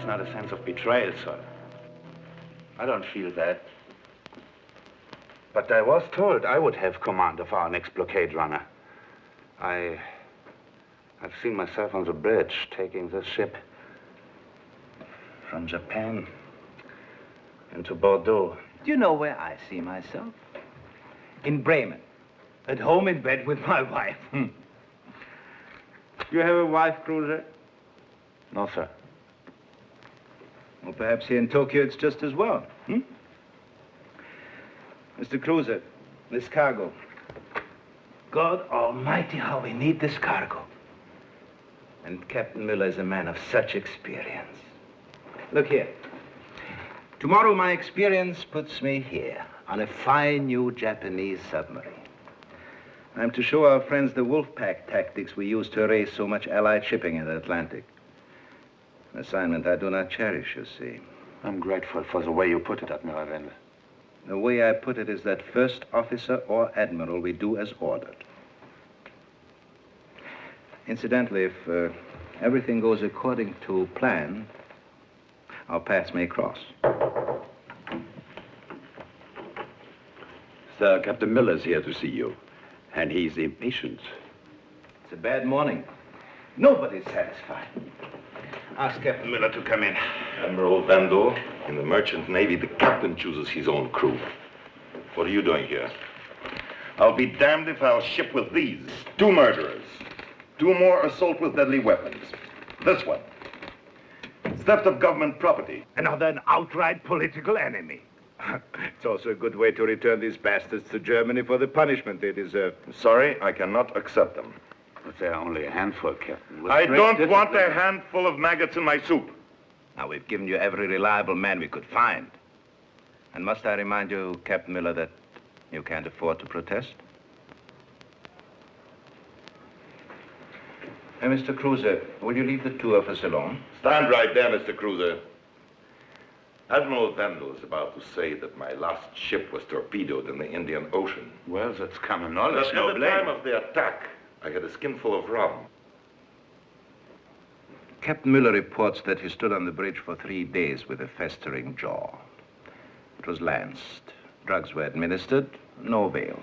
not a sense of betrayal, sir. I don't feel that. But I was told I would have command of our next blockade runner. I've seen myself on the bridge taking this ship from Japan into Bordeaux. Do you know where I see myself? In Bremen, at home in bed with my wife. You have a wife, Cruiser? No, sir. Well, perhaps here in Tokyo it's just as well. Mr. Cruiser, this cargo. God Almighty, how we need this cargo. And Captain Miller is a man of such experience. Look here. Tomorrow my experience puts me here on a fine new Japanese submarine. I'm to show our friends the Wolfpack tactics we used to erase so much Allied shipping in the Atlantic. An assignment I do not cherish, you see. I'm grateful for the way you put it, Admiral Wendell. The way I put it is that first officer or admiral we do as ordered. Incidentally, if everything goes according to plan, our paths may cross. Sir, Captain Miller's here to see you, and he's impatient. It's a bad morning. Nobody's satisfied. Ask Captain Miller to come in. Admiral Vando, in the Merchant Navy, the captain chooses his own crew. What are you doing here? I'll be damned if I'll ship with these 2 murderers, 2 more assault with deadly weapons. This one, theft of government property. Another an outright political enemy. It's also a good way to return these bastards to Germany for the punishment they deserve. Sorry, I cannot accept them. But there are only a handful, Captain. I don't want a handful of maggots in my soup. Now, we've given you every reliable man we could find. And must I remind you, Captain Miller, that you can't afford to protest? Mr. Cruiser, will you leave the 2 of us alone? Stand right there, Mr. Cruiser. Admiral Vandal is about to say that my last ship was torpedoed in the Indian Ocean. Well, that's common knowledge. At No the blame. time of the attack, I had a skinful of rum. Captain Miller reports that he stood on the bridge for 3 days with a festering jaw. It was lanced. Drugs were administered, no avail.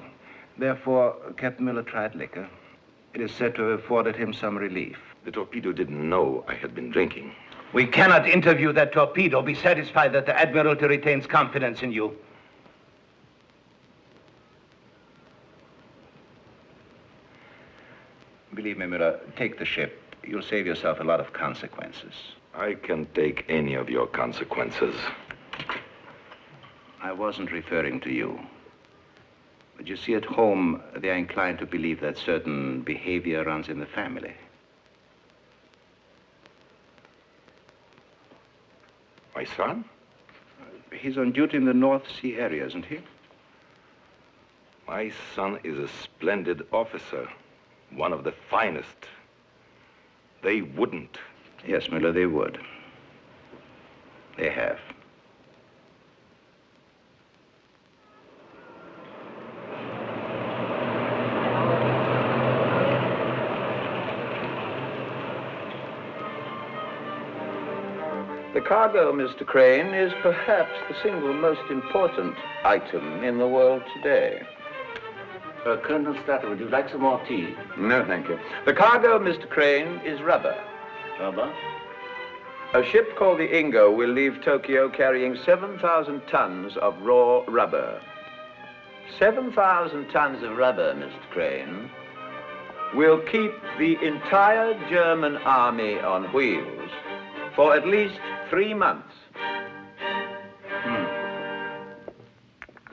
Therefore, Captain Miller tried liquor. It is said to have afforded him some relief. The torpedo didn't know I had been drinking. We cannot interview that torpedo. Be satisfied that the Admiralty retains confidence in you. Believe me, Miller, take the ship. You'll save yourself a lot of consequences. I can take any of your consequences. I wasn't referring to you. But you see, at home, they are inclined to believe that certain behavior runs in the family. My son? He's on duty in the North Sea area, isn't he? My son is a splendid officer, one of the finest. They wouldn't. Yes, Miller, they would. They have. The cargo, Mr. Crane, is perhaps the single most important item in the world today. Colonel Statter, would you like some more tea? No, thank you. The cargo, Mr. Crane, is rubber. Rubber? A ship called the Ingo will leave Tokyo carrying 7,000 tons of raw rubber. 7,000 tons of rubber, Mr. Crane, will keep the entire German army on wheels for at least 3 months.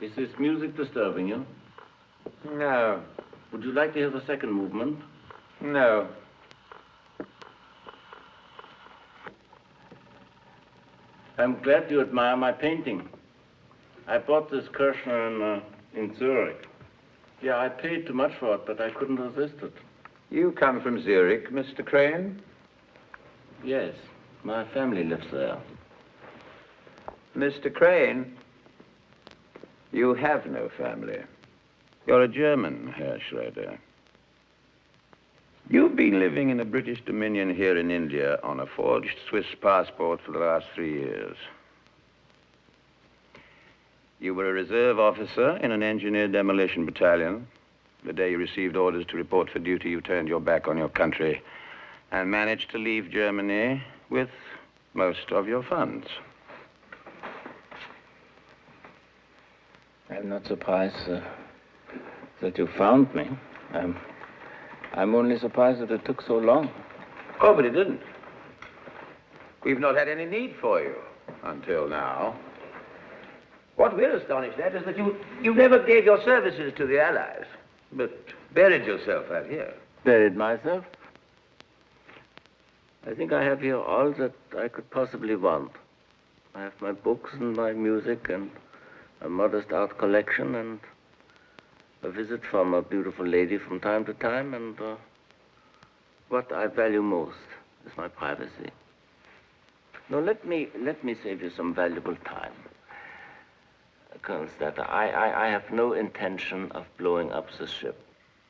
Is this music disturbing you? No. Would you like to hear the second movement? No. I'm glad you admire my painting. I bought this Kirchner in Zurich. Yeah, I paid too much for it, but I couldn't resist it. You come from Zurich, Mr. Crane? Yes, my family lives there. Mr. Crane, you have no family. You're a German, Herr Schroeder. You've been living in a British dominion here in India on a forged Swiss passport for the last 3 years. You were a reserve officer in an engineer demolition battalion. The day you received orders to report for duty, you turned your back on your country and managed to leave Germany with most of your funds. I'm not surprised that you found me. I'm only surprised that it took so long. Oh, but it didn't. We've not had any need for you until now. What we're astonished at is that you never gave your services to the Allies, but buried yourself out here. Buried myself? I think I have here all that I could possibly want. I have my books and my music and a modest art collection and a visit from a beautiful lady from time to time, and what I value most is my privacy. Now, let me save you some valuable time. Colonel Statter, I have no intention of blowing up the ship.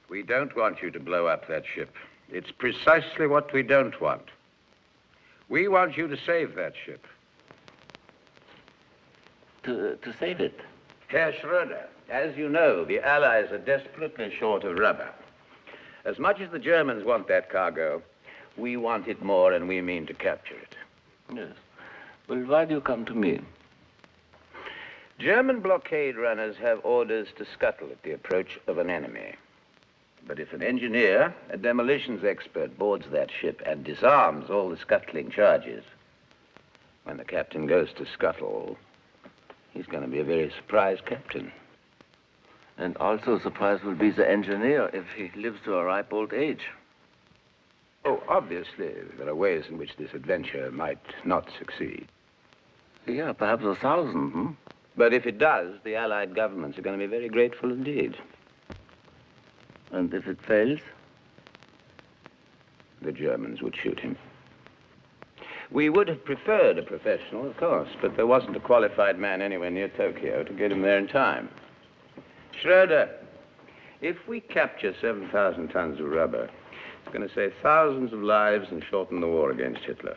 We don't want you to blow up that ship. It's precisely what we don't want. We want you to save that ship. To save it? Herr Schröder, as you know, the Allies are desperately short of rubber. As much as the Germans want that cargo, we want it more, and we mean to capture it. Yes. Well, why do you come to me? German blockade runners have orders to scuttle at the approach of an enemy. But if an engineer, a demolitions expert, boards that ship and disarms all the scuttling charges, when the captain goes to scuttle, he's going to be a very surprised captain. And also surprised will be the engineer if he lives to a ripe old age. Oh, obviously, there are ways in which this adventure might not succeed. Yeah, perhaps 1,000, hmm? But if it does, the Allied governments are going to be very grateful indeed. And if it fails? The Germans would shoot him. We would have preferred a professional, of course, but there wasn't a qualified man anywhere near Tokyo to get him there in time. Schröder, if we capture 7,000 tons of rubber, it's going to save thousands of lives and shorten the war against Hitler.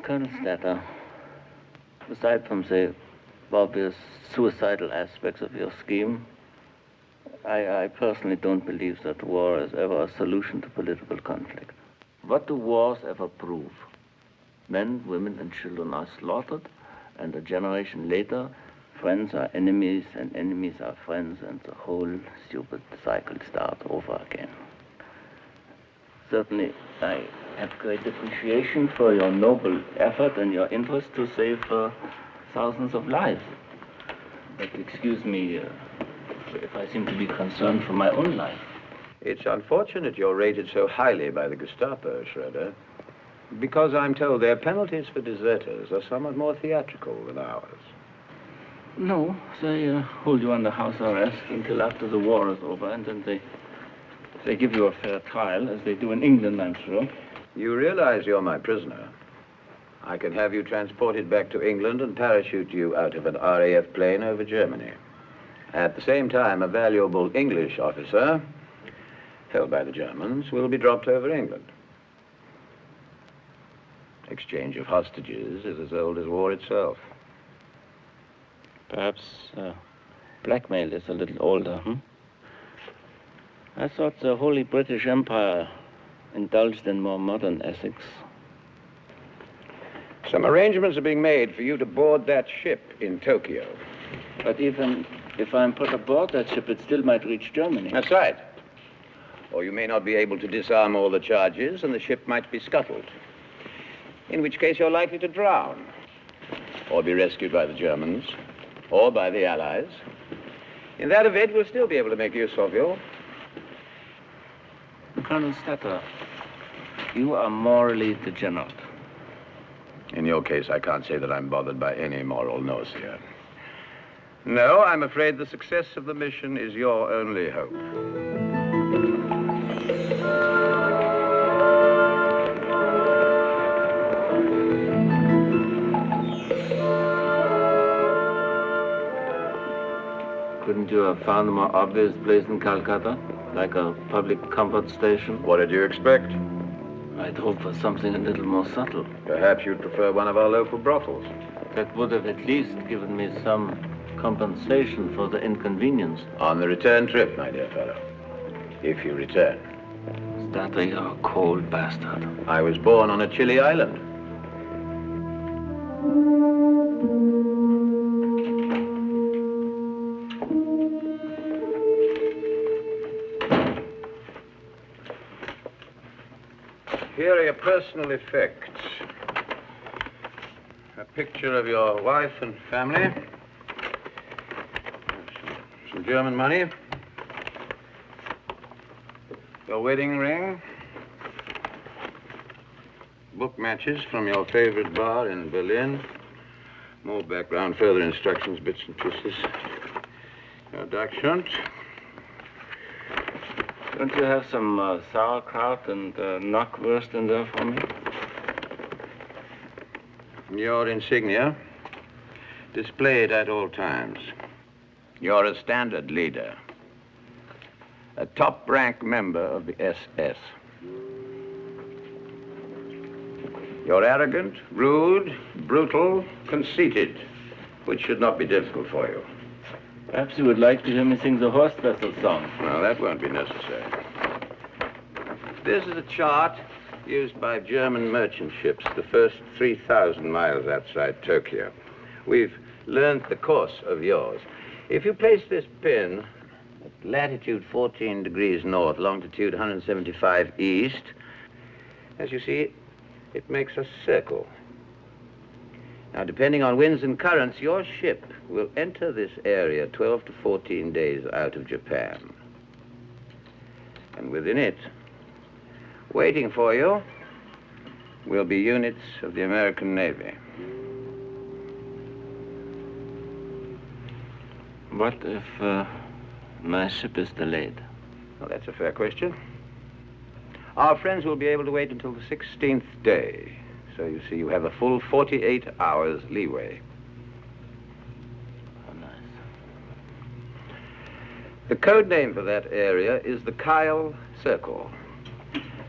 Colonel Statter, aside from the obvious suicidal aspects of your scheme, I personally don't believe that war is ever a solution to political conflict. What do wars ever prove? Men, women, and children are slaughtered, and a generation later, friends are enemies, and enemies are friends, and the whole stupid cycle starts over again. Certainly, I have great appreciation for your noble effort and your interest to save thousands of lives. But excuse me if I seem to be concerned for my own life. It's unfortunate you're rated so highly by the Gestapo, Schröder, because I'm told their penalties for deserters are somewhat more theatrical than ours. No, they hold you under house arrest until after the war is over, and then they give you a fair trial, as they do in England, I'm sure. You realize you're my prisoner. I can have you transported back to England and parachute you out of an RAF plane over Germany. At the same time, a valuable English officer, held by the Germans, will be dropped over England. Exchange of hostages is as old as war itself. Perhaps blackmail is a little older, hmm? I thought the Holy British Empire indulged in more modern ethics. Some arrangements are being made for you to board that ship in Tokyo. But even if I'm put aboard that ship, it still might reach Germany. That's right. Or you may not be able to disarm all the charges, and the ship might be scuttled. In which case you're likely to drown, or be rescued by the Germans, or by the Allies. In that event, we'll still be able to make use of you. Colonel Statter, you are morally degenerate. In your case, I can't say that I'm bothered by any moral nausea. No, I'm afraid the success of the mission is your only hope. Couldn't you have found a more obvious place in Calcutta? like a public comfort station. What did you expect? I'd hoped for something a little more subtle. Perhaps you'd prefer one of our local brothels. That would have at least given me some compensation for the inconvenience. On the return trip, my dear fellow. If you return. Starter, you're a cold bastard. I was born on a chilly island. Here are your personal effects. A picture of your wife and family. Some German money. Your wedding ring. Book matches from your favorite bar in Berlin. More background, further instructions, bits and pieces. Your Dachshund. Don't you have some sauerkraut and knockwurst in there for me? Your insignia. Displayed at all times. You're a standard leader. A top-rank member of the SS. You're arrogant, rude, brutal, conceited, which should not be difficult for you. Perhaps you would like to hear me sing the horse vessel song. Well, that won't be necessary. This is a chart used by German merchant ships the first 3,000 miles outside Tokyo. We've learned the course of yours. If you place this pin at latitude 14 degrees north, longitude 175 east, as you see, it makes a circle. Now, depending on winds and currents, your ship will enter this area 12 to 14 days out of Japan. And within it, waiting for you, will be units of the American Navy. What if my ship is delayed? Well, that's a fair question. Our friends will be able to wait until the 16th day. So you see, you have a full 48 hours leeway. How nice. The code name for that area is the Kyle Circle.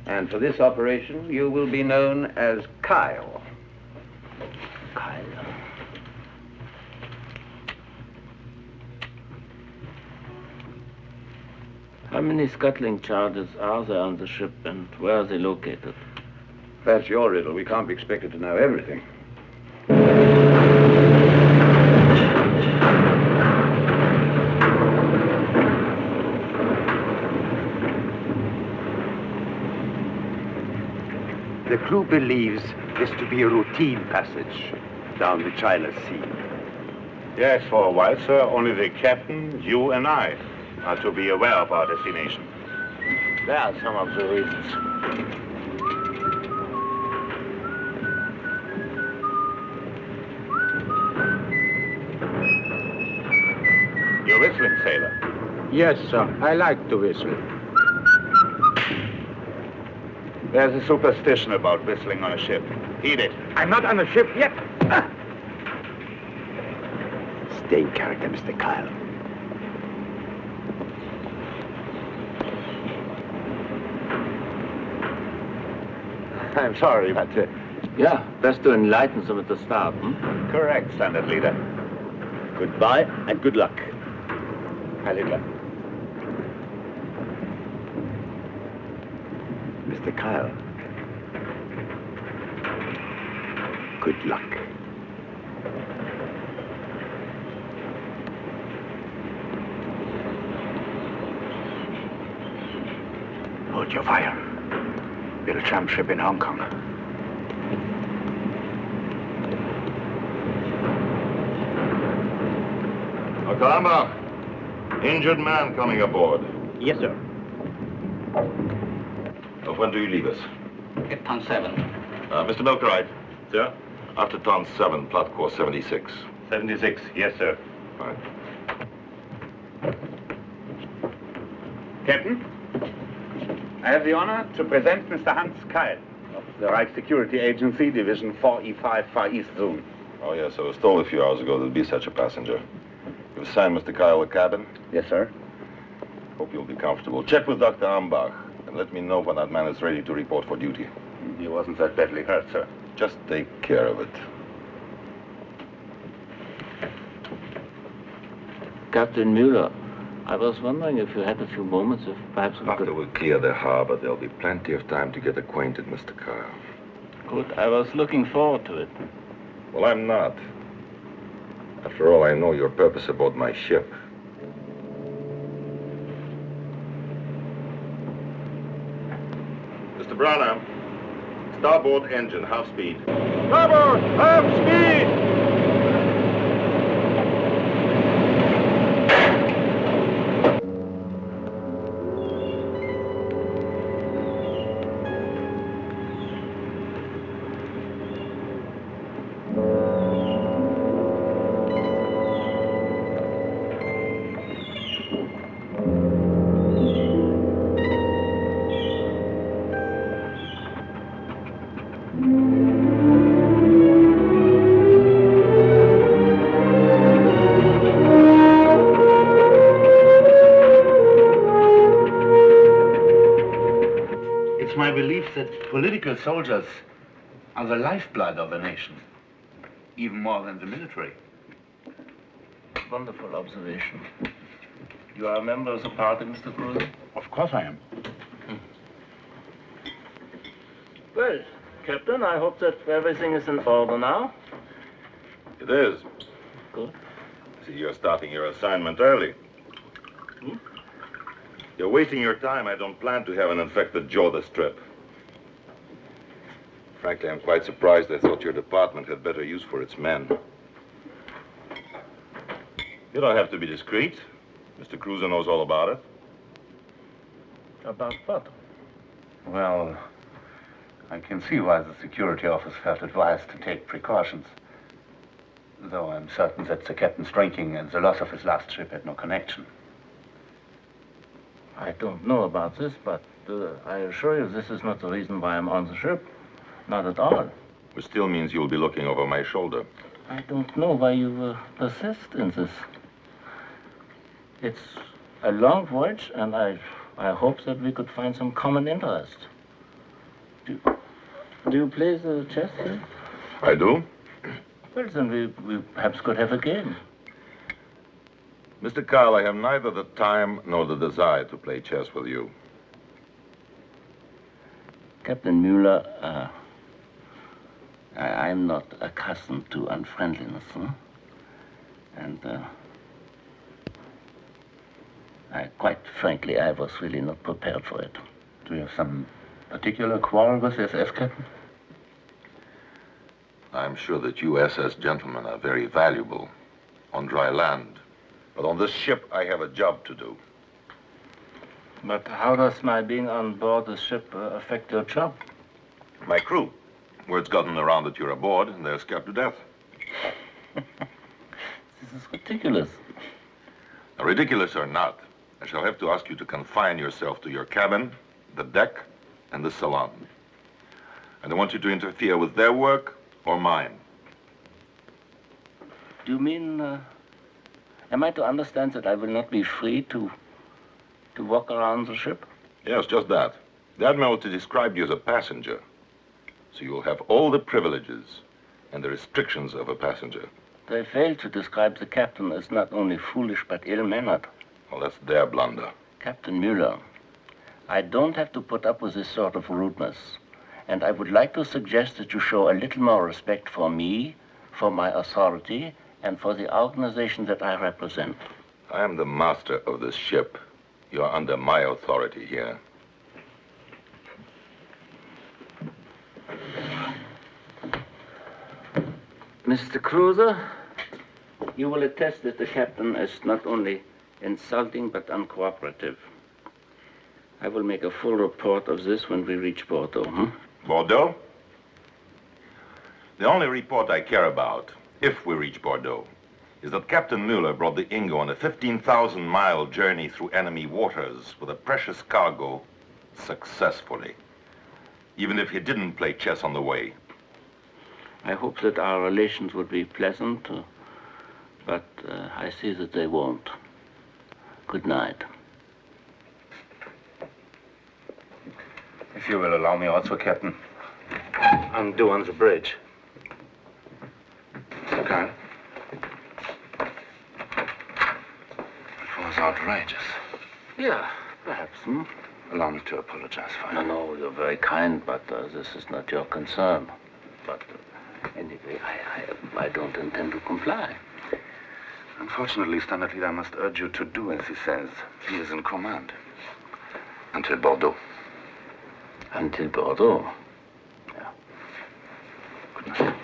And for this operation, you will be known as Kyle. Kyle. How many scuttling charges are there on the ship, and where are they located? That's your riddle. We can't be expected to know everything. The crew believes this to be a routine passage down the China Sea. Yes, for a while, sir. Only the captain, you, and I are to be aware of our destination. There are some of the reasons. You're whistling, sailor. Yes, sir. I like to whistle. There's a superstition about whistling on a ship. Heed it. I'm not on the ship yet. Stay in character, Mr. Kyle. I'm sorry, but... Yeah, best to enlighten them at the start, correct, standard leader. Goodbye and good luck. Heil Hitler. Mr. Kyle. Good luck. Hold your fire. Little tramp ship in Hong Kong. Okama, injured man coming aboard. Yes, sir. When do you leave us? At ton 7. Mr. Milkerite. Sir? After ton 7, plot course 76. 76, yes, sir. Right. Captain, I have the honor to present Mr. Hans Kyle of the Reich Security Agency, Division 4E5 Far East Zone. Oh, yes, I was told a few hours ago there'd be such a passenger. You've assigned Mr. Kyle a cabin? Yes, sir. Hope you'll be comfortable. Check with Dr. Ambach and let me know when that man is ready to report for duty. He wasn't that badly hurt, sir. Just take care of it. Captain Mueller, I was wondering if you had a few moments, if perhaps we After could... we clear the harbor, there'll be plenty of time to get acquainted, Mr. Kyle. Good, I was looking forward to it. Well, I'm not. After all, I know your purpose aboard my ship. Mr. Branham, starboard engine, half speed. Starboard, half speed! My belief that political soldiers are the lifeblood of a nation, even more than the military. Wonderful observation. You are a member of the party, Mr. Cruiser? Of course I am. Well, Captain, I hope that everything is in order now. It is. Good. See, you're starting your assignment early. You're wasting your time. I don't plan to have an infected jaw this trip. Frankly, I'm quite surprised. I thought your department had better use for its men. You don't have to be discreet. Mr. Cruiser knows all about it. About what? Well, I can see why the security office felt advised to take precautions. Though I'm certain that the captain's drinking and the loss of his last ship had no connection. I don't know about this, but I assure you this is not the reason why I'm on the ship. Not at all. Which still means you'll be looking over my shoulder. I don't know why you persist in this. It's a long voyage, and I hope that we could find some common interest. Do you play the chess here? I do? Well, then we perhaps could have a game. Mr. Kyle, I have neither the time nor the desire to play chess with you. Captain Mueller, I'm not accustomed to unfriendliness, huh? And quite frankly, I was really not prepared for it. Do you have some particular quarrel with SS, Captain? I'm sure that you SS gentlemen are very valuable on dry land. But on this ship, I have a job to do. But how does my being on board the ship affect your job? My crew. Word's gotten around that you're aboard, and they're scared to death. This is ridiculous. Now, ridiculous or not, I shall have to ask you to confine yourself to your cabin, the deck, and the salon. I don't want you to interfere with their work or mine. Do you mean, am I to understand that I will not be free to walk around the ship? Yes, just that. The Admiralty described you as a passenger. So you'll have all the privileges and the restrictions of a passenger. They failed to describe the captain as not only foolish but ill-mannered. Well, that's their blunder. Captain Mueller, I don't have to put up with this sort of rudeness. And I would like to suggest that you show a little more respect for me, for my authority, and for the organization that I represent. I am the master of this ship. You are under my authority here. Mr. Cruiser, you will attest that the captain is not only insulting but uncooperative. I will make a full report of this when we reach Bordeaux, Bordeaux? The only report I care about, if we reach Bordeaux, is that Captain Mueller brought the Ingo on a 15,000-mile journey through enemy waters with a precious cargo successfully, even if he didn't play chess on the way. I hope that our relations would be pleasant, but I see that they won't. Good night. If you will allow me also, Captain. Undo on the bridge. Kyle? It was outrageous. Yeah, perhaps. Allow me to apologize for it. No, you're very kind, but this is not your concern. But anyway, I don't intend to comply. Unfortunately, Standard Leader, I must urge you to do as he says. He is in command. Until Bordeaux. Until Bordeaux? Yeah. Good night.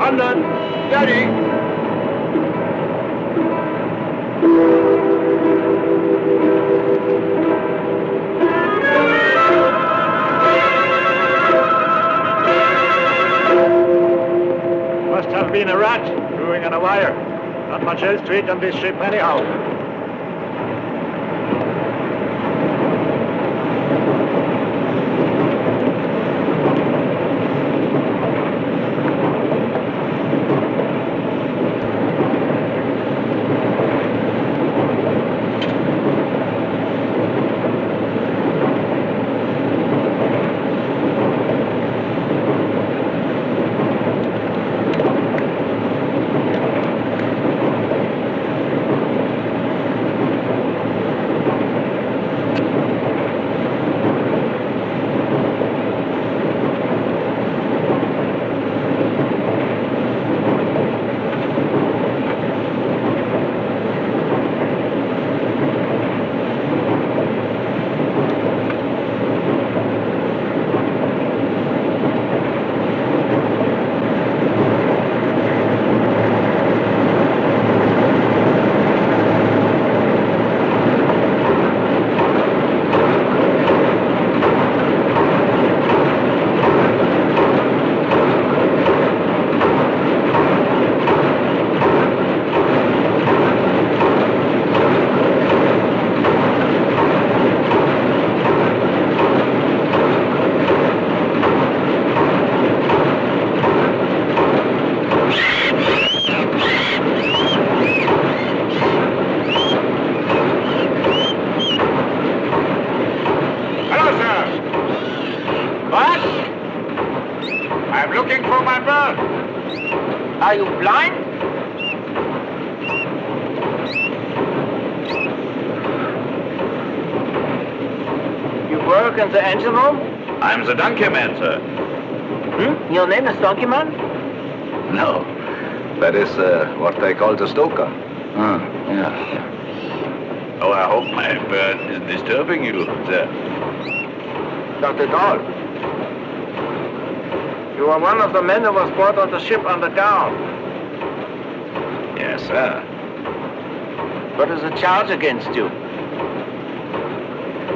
London, steady. Must have been a rat brewing on a wire. Not much else to eat on this ship anyhow. Are you blind? You work in the engine room? I'm the donkey man, sir. Your name is Donkey Man? No, that is what they call the stoker. Yeah. Oh, I hope my bird is disturbing you, sir. Not at all. You are one of the men who was brought on the ship under guard. Yes, sir. What is the charge against you?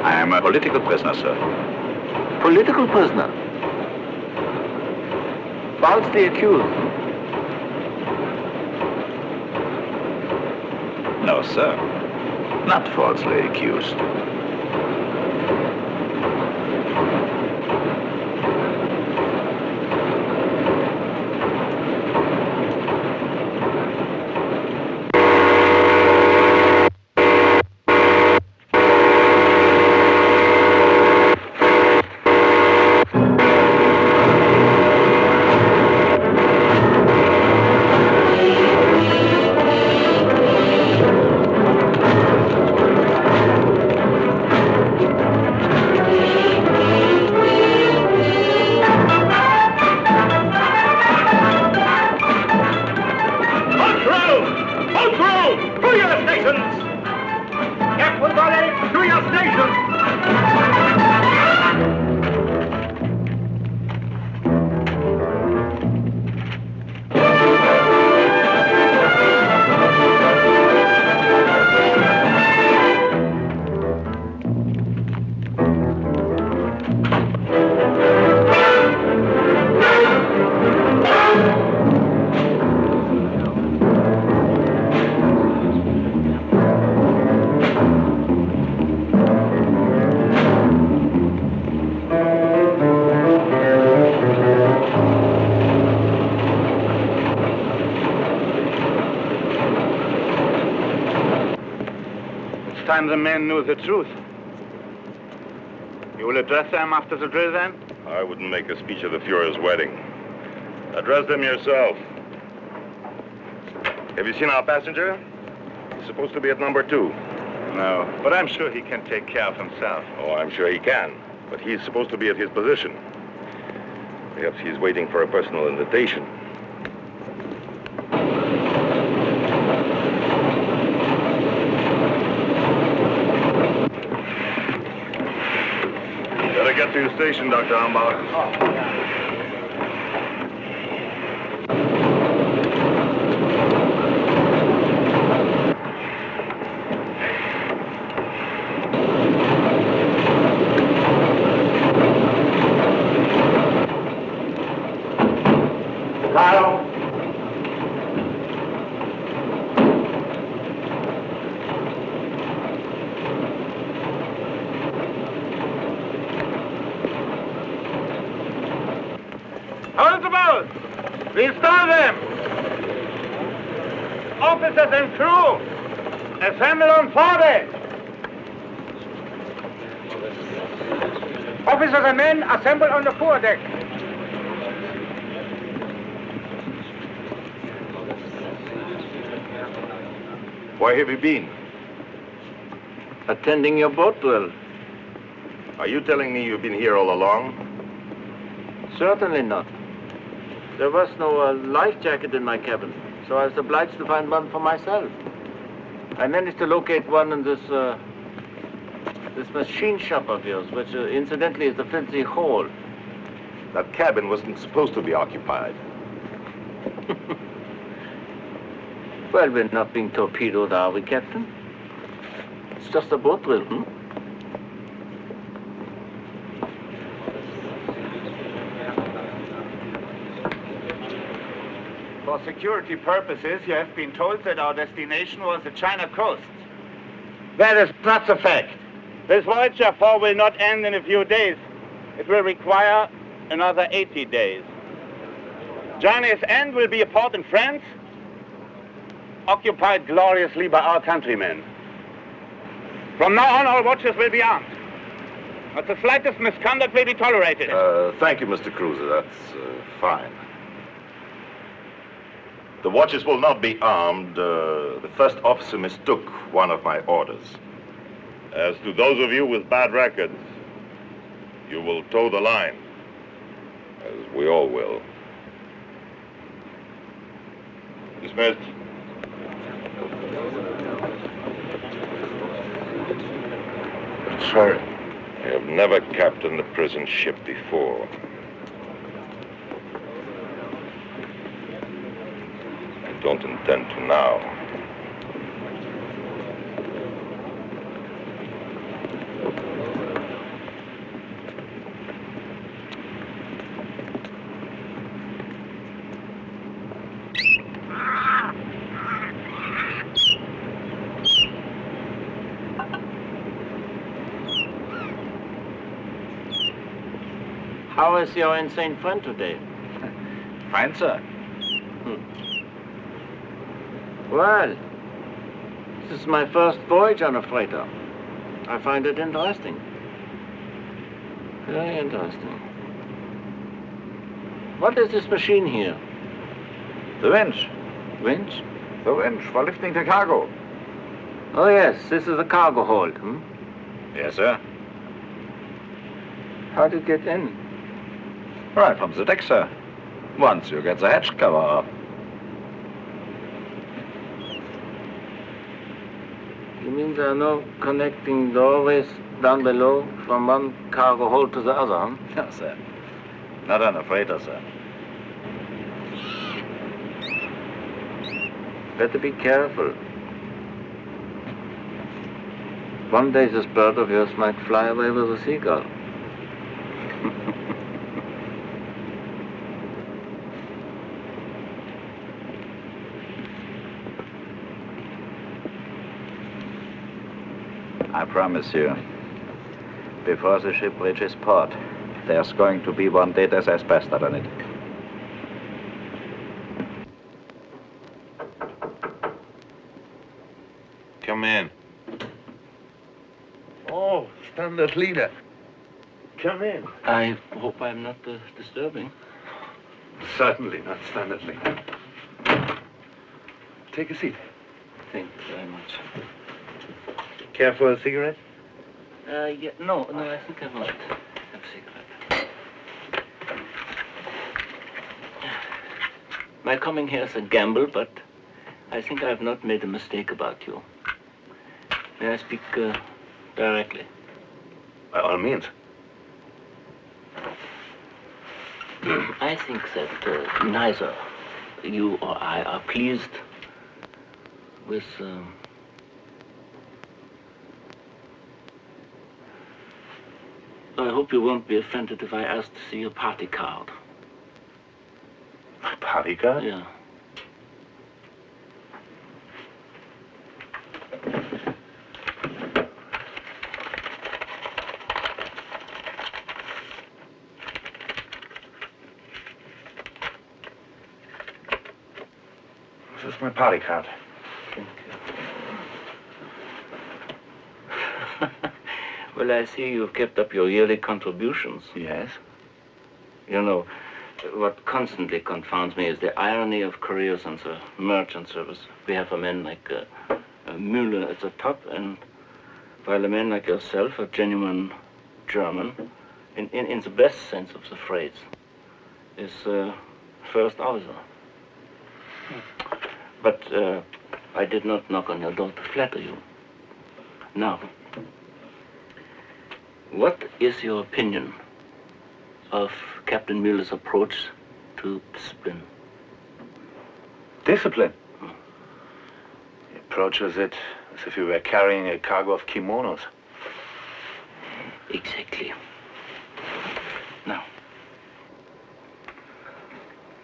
I am a political prisoner, sir. Political prisoner? Falsely accused? No, sir. Not falsely accused. The men knew the truth. You will address them after the drill, then? I wouldn't make a speech at the Fuhrer's wedding. Address them yourself. Have you seen our passenger? He's supposed to be at number 2. No, but I'm sure he can take care of himself. Oh, I'm sure he can. But he's supposed to be at his position. Perhaps he's waiting for a personal invitation. Better get to your station, Dr. Ambach. Hold the boats! Restore them! Officers and crew, assemble on foredeck! Officers and men, assemble on the foredeck! Where have you been? Attending your boat drill. Are you telling me you've been here all along? Certainly not. There was no life jacket in my cabin, so I was obliged to find one for myself. I managed to locate one in this machine shop of yours, which incidentally is a filthy hole. That cabin wasn't supposed to be occupied. Well, we're not being torpedoed, are we, Captain? It's just a boat drill, For security purposes, you have been told that our destination was the China coast. That is not the fact. This voyage, therefore, will not end in a few days. It will require another 80 days. Journey's end will be a port in France, occupied gloriously by our countrymen. From now on, all watches will be armed. Not the slightest misconduct will be tolerated. Thank you, Mr. Cruiser. That's fine. The watches will not be armed. The first officer mistook one of my orders. As to those of you with bad records, you will toe the line, as we all will. Dismissed. Sir. You have never captained a prison ship before. I don't intend to now. How is your insane friend today? Fine, sir. Well, this is my first voyage on a freighter. I find it interesting. Very interesting. What is this machine here? The winch. Winch? The winch for lifting the cargo. Oh, yes, this is a cargo hold, Yes, sir. How to get in? Right from the deck, sir. Once you get the hatch cover up. You mean there are no connecting doorways down below from one cargo hold to the other, No, sir. Not on a freighter, sir. Better be careful. One day this bird of yours might fly away with a seagull. I promise you, before the ship reaches port, there's going to be one dead SS bastard on it. Come in. Oh, standard leader. Come in. I hope I'm not disturbing. Certainly not standard leader. Take a seat. Thank you very much. Care for a cigarette? Yeah, no, I think I won't have a cigarette. My coming here is a gamble, but I think I have not made a mistake about you. May I speak directly? By all means. I think that neither you or I are pleased with I hope you won't be offended if I ask to see your party card. My party card? Yeah. This is my party card. Well, I see you've kept up your yearly contributions. Yes? You know, what constantly confounds me is the irony of careers in the merchant service. We have a man like Müller at the top, and while a man like yourself, a genuine German, in the best sense of the phrase, is first officer. But I did not knock on your door to flatter you. Now, what is your opinion of Captain Müller's approach to discipline? Discipline? He approaches it as if he were carrying a cargo of kimonos. Exactly. Now,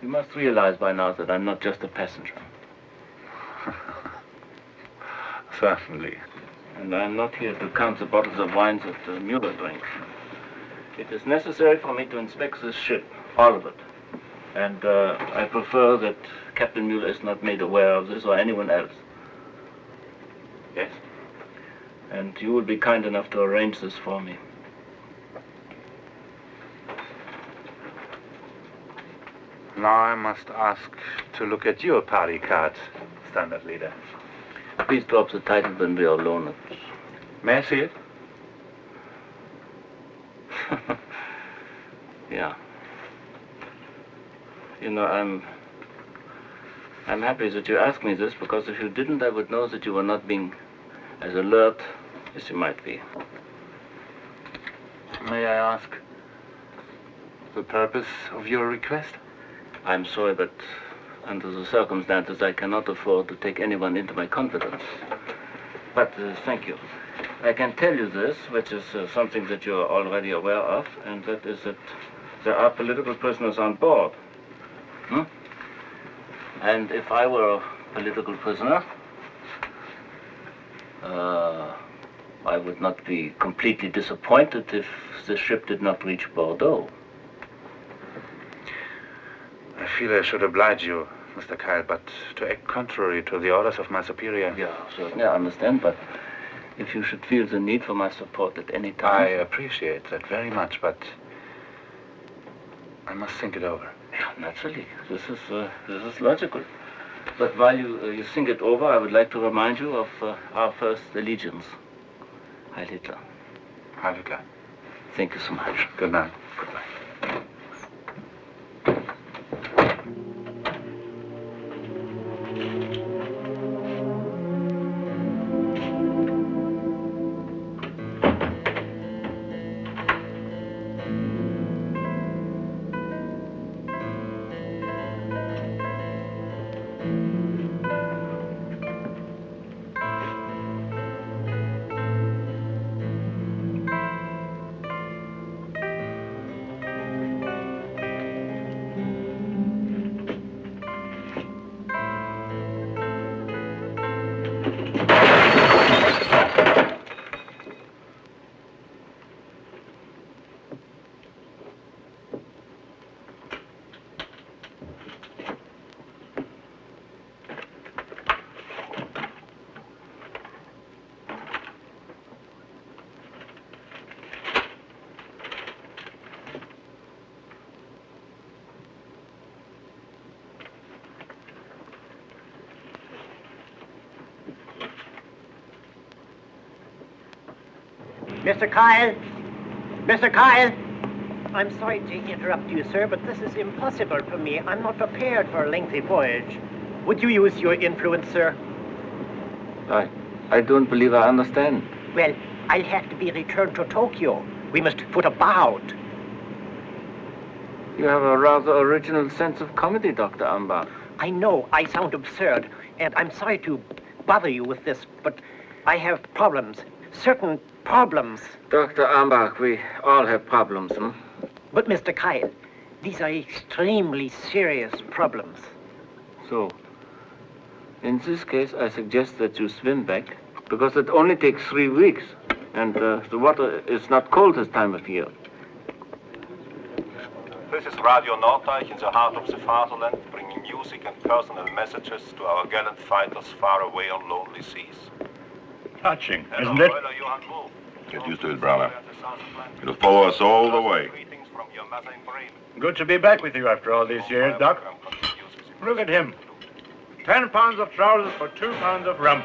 you must realize by now that I'm not just a passenger. Certainly. And I'm not here to count the bottles of wines that Müller drinks. It is necessary for me to inspect this ship, all of it. And I prefer that Captain Müller is not made aware of this or anyone else. Yes? And you will be kind enough to arrange this for me. Now I must ask to look at your party card, Standard Leader. Please drop the title when we are alone. May I see it? Yeah. You know, I'm happy that you asked me this, because if you didn't, I would know that you were not being as alert as you might be. May I ask the purpose of your request? I'm sorry, but under the circumstances, I cannot afford to take anyone into my confidence. But thank you. I can tell you this, which is something that you're already aware of, and that is that there are political prisoners on board. And if I were a political prisoner, I would not be completely disappointed if the ship did not reach Bordeaux. I feel I should oblige you, Mr. Kyle, but to act contrary to the orders of my superior... Yeah, certainly, I understand, but if you should feel the need for my support at any time... I appreciate that very much, but I must think it over. Yeah, naturally. This is logical. But while you think it over, I would like to remind you of our first allegiance. Heil Hitler. Heil Hitler. Thank you so much. Good night. Goodbye. Mr. Kyle? Mr. Kyle? I'm sorry to interrupt you, sir, but this is impossible for me. I'm not prepared for a lengthy voyage. Would you use your influence, sir? I don't believe I understand. Well, I'll have to be returned to Tokyo. We must put a bow out. You have a rather original sense of comedy, Dr. Ambach. I know I sound absurd, and I'm sorry to bother you with this, but I have problems. Certain problems. Dr. Ambach, we all have problems, huh? But, Mr. Kyle, these are extremely serious problems. So, in this case, I suggest that you swim back, because it only takes 3 weeks, and the water is not cold this time of year. This is Radio Norddeich in the heart of the fatherland, bringing music and personal messages to our gallant fighters far away on lonely seas. Touching, isn't it? Get used to it, brother. It'll follow us all the way. Good to be back with you after all these years, Doc. Look at him. 10 pounds of trousers for 2 pounds of rump.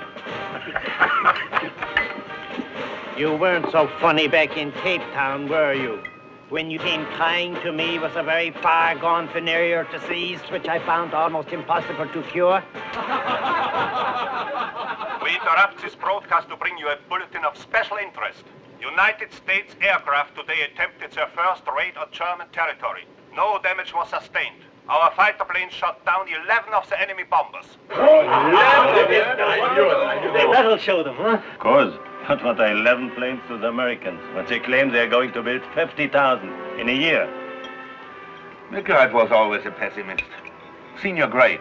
You weren't so funny back in Cape Town, were you? When you came crying to me with a very far-gone venereal disease, which I found almost impossible to cure. We interrupt this broadcast to bring you a bulletin of special interest. United States aircraft today attempted their first raid on German territory. No damage was sustained. Our fighter planes shot down 11 of the enemy bombers. 11? That'll show them, huh? Of course. But what are 11 planes to the Americans when they claim they're going to build 50,000 in a year? Milgard was always a pessimist. Senior grade.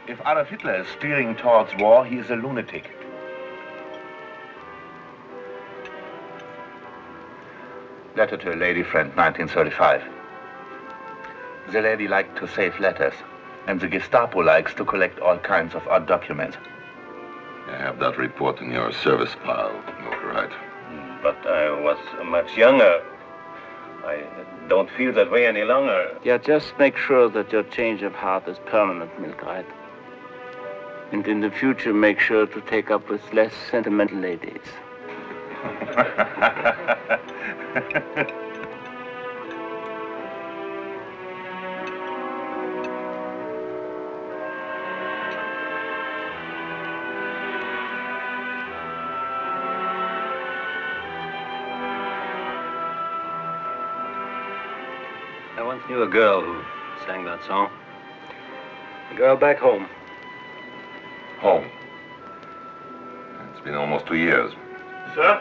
If Adolf Hitler is steering towards war, he is a lunatic. Letter to a lady friend, 1935. The lady liked to save letters, and the Gestapo likes to collect all kinds of odd documents. I have that report in your service file, look right. But I was much younger. I don't feel that way any longer. Yeah, just make sure that your change of heart is permanent, Milgard. And in the future, make sure to take up with less sentimental ladies. I once knew a girl who sang that song. A girl back home. Home. It's been almost 2 years. Sir?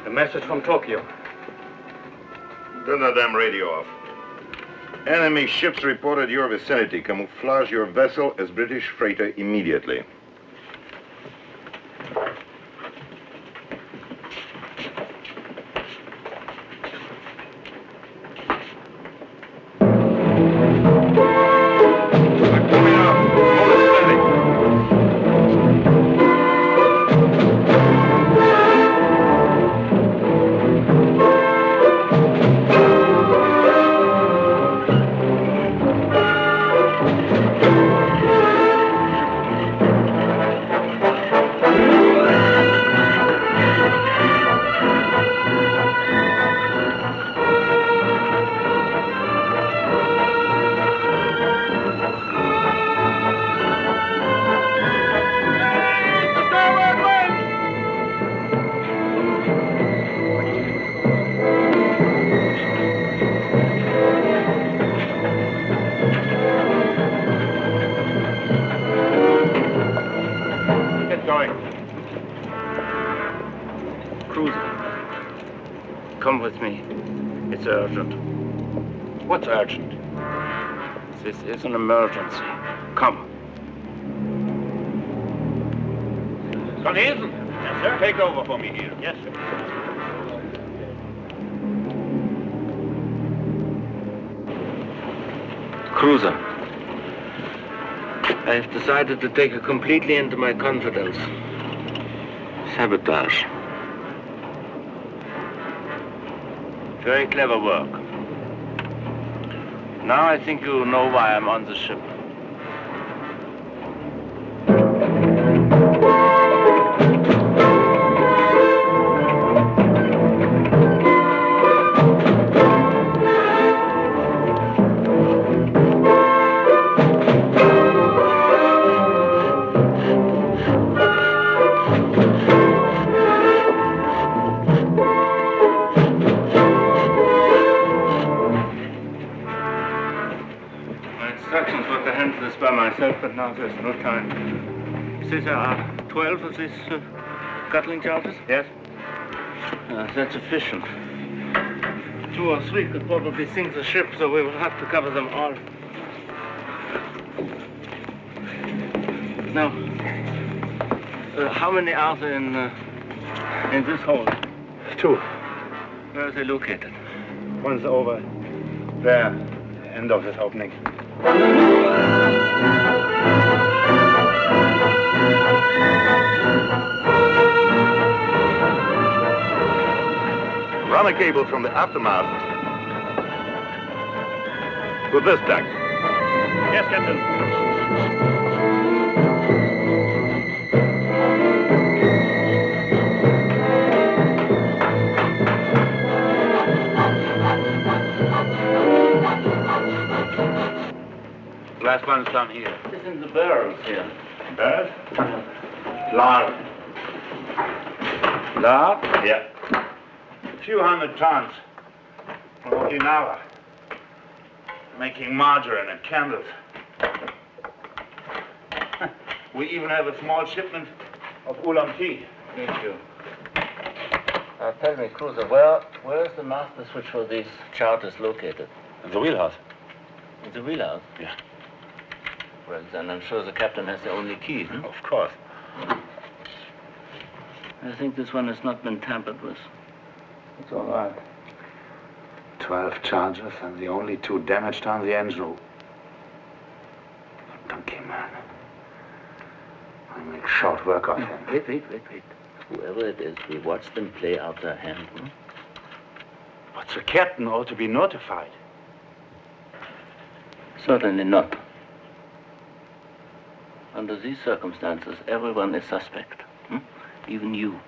A message from Tokyo. Turn that damn radio off. Enemy ships reported your vicinity. Camouflage your vessel as British freighter immediately. Come with me. It's urgent. What's urgent? This is an emergency. Come. Cornelsen? Yes, sir. Take over for me here. Yes, sir. Cruiser. I have decided to take her completely into my confidence. Sabotage. Very clever work. Now I think you know why I'm on the ship. By myself, but now there's no time. You say there are 12 of these scuttling charges? Yes. That's sufficient. 2 or 3 could probably sink the ship, so we will have to cover them all. Now, how many are there in this hole? 2. Where are they located? One's over There, end of this opening. Run a cable from the aftermath to this deck. Yes, Captain. Last one's down here. It's in the barrels here. Barrels? Lard. Lard? Yeah. A few hundred tons from Okinawa. Making margarine and candles. We even have a small shipment of oolong tea. Thank you. Tell me, Cruiser, where is the master switch for these charters located? In the wheelhouse. In the wheelhouse? Yeah. Well, then I'm sure the captain has the only key, huh? Of course. I think this one has not been tampered with. It's all right. 12 charges and the only 2 damaged on the engine room. Donkey man. I make short work of him. Wait. Whoever it is, we watch them play out their hand, hmm? But the captain ought to be notified. Certainly not. Under these circumstances, everyone is suspect, hmm? Even you.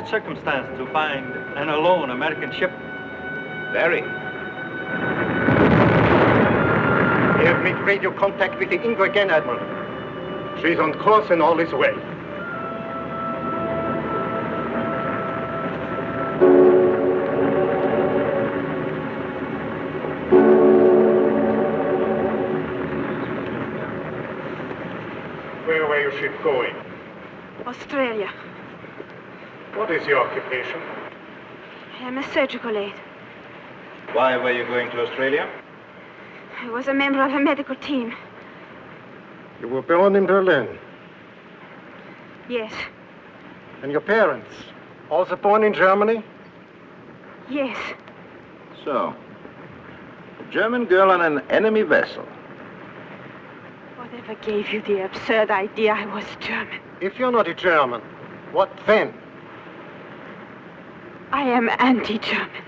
Circumstance to find an alone American ship. Very. We have made radio contact with the Ingo again, Admiral. She's on course and all is well. Where were your ship going? Australia. What is your occupation? I am a surgical aide. Why were you going to Australia? I was a member of a medical team. You were born in Berlin. Yes. And your parents? Also born in Germany? Yes. So, a German girl on an enemy vessel. Whatever gave you the absurd idea I was German? If you're not a German, what then? I am anti-German.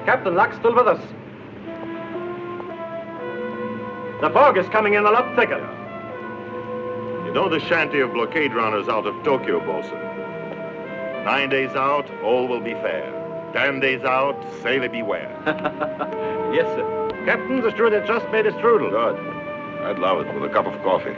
Captain Luck's still with us. The fog is coming in a lot thicker. You know the shanty of blockade runners out of Tokyo, bosun. 9 days out, all will be fair. 10 days out, sailor beware. Yes, sir. Captain, the steward has just made a strudel. Good. I'd love it with a cup of coffee.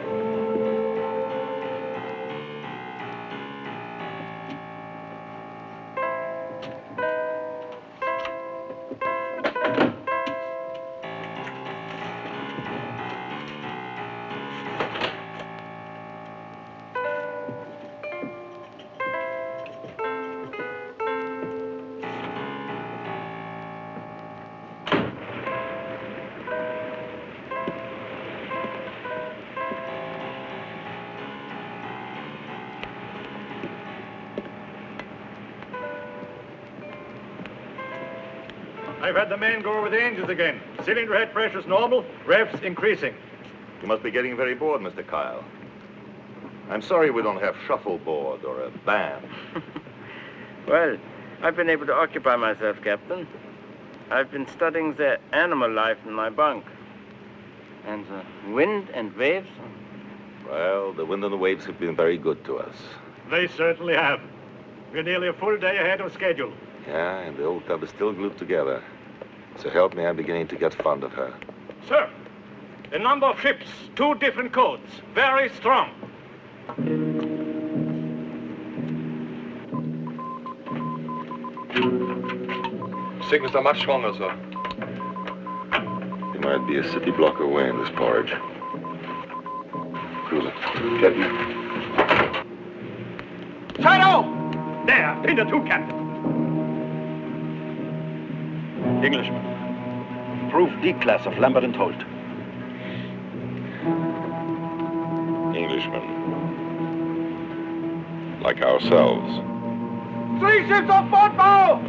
I've had the men go over the engines again. Cylinder head pressure's normal, revs increasing. You must be getting very bored, Mr. Kyle. I'm sorry we don't have shuffleboard or a band. Well, I've been able to occupy myself, Captain. I've been studying the animal life in my bunk. And the wind and waves. Well, the wind and the waves have been very good to us. They certainly have. We're nearly a full day ahead of schedule. Yeah, and the old tub is still glued together. So help me, I'm beginning to get fond of her. Sir, a number of ships, 2 different codes, very strong. Signals are much stronger, sir. There might be a city block away in this porridge. Cruiser. Get me. Shadow! There, in the 2, Captain. Englishman. Proof D-class of Lambert and Holt. Englishmen. Like ourselves. 3 ships on board bow!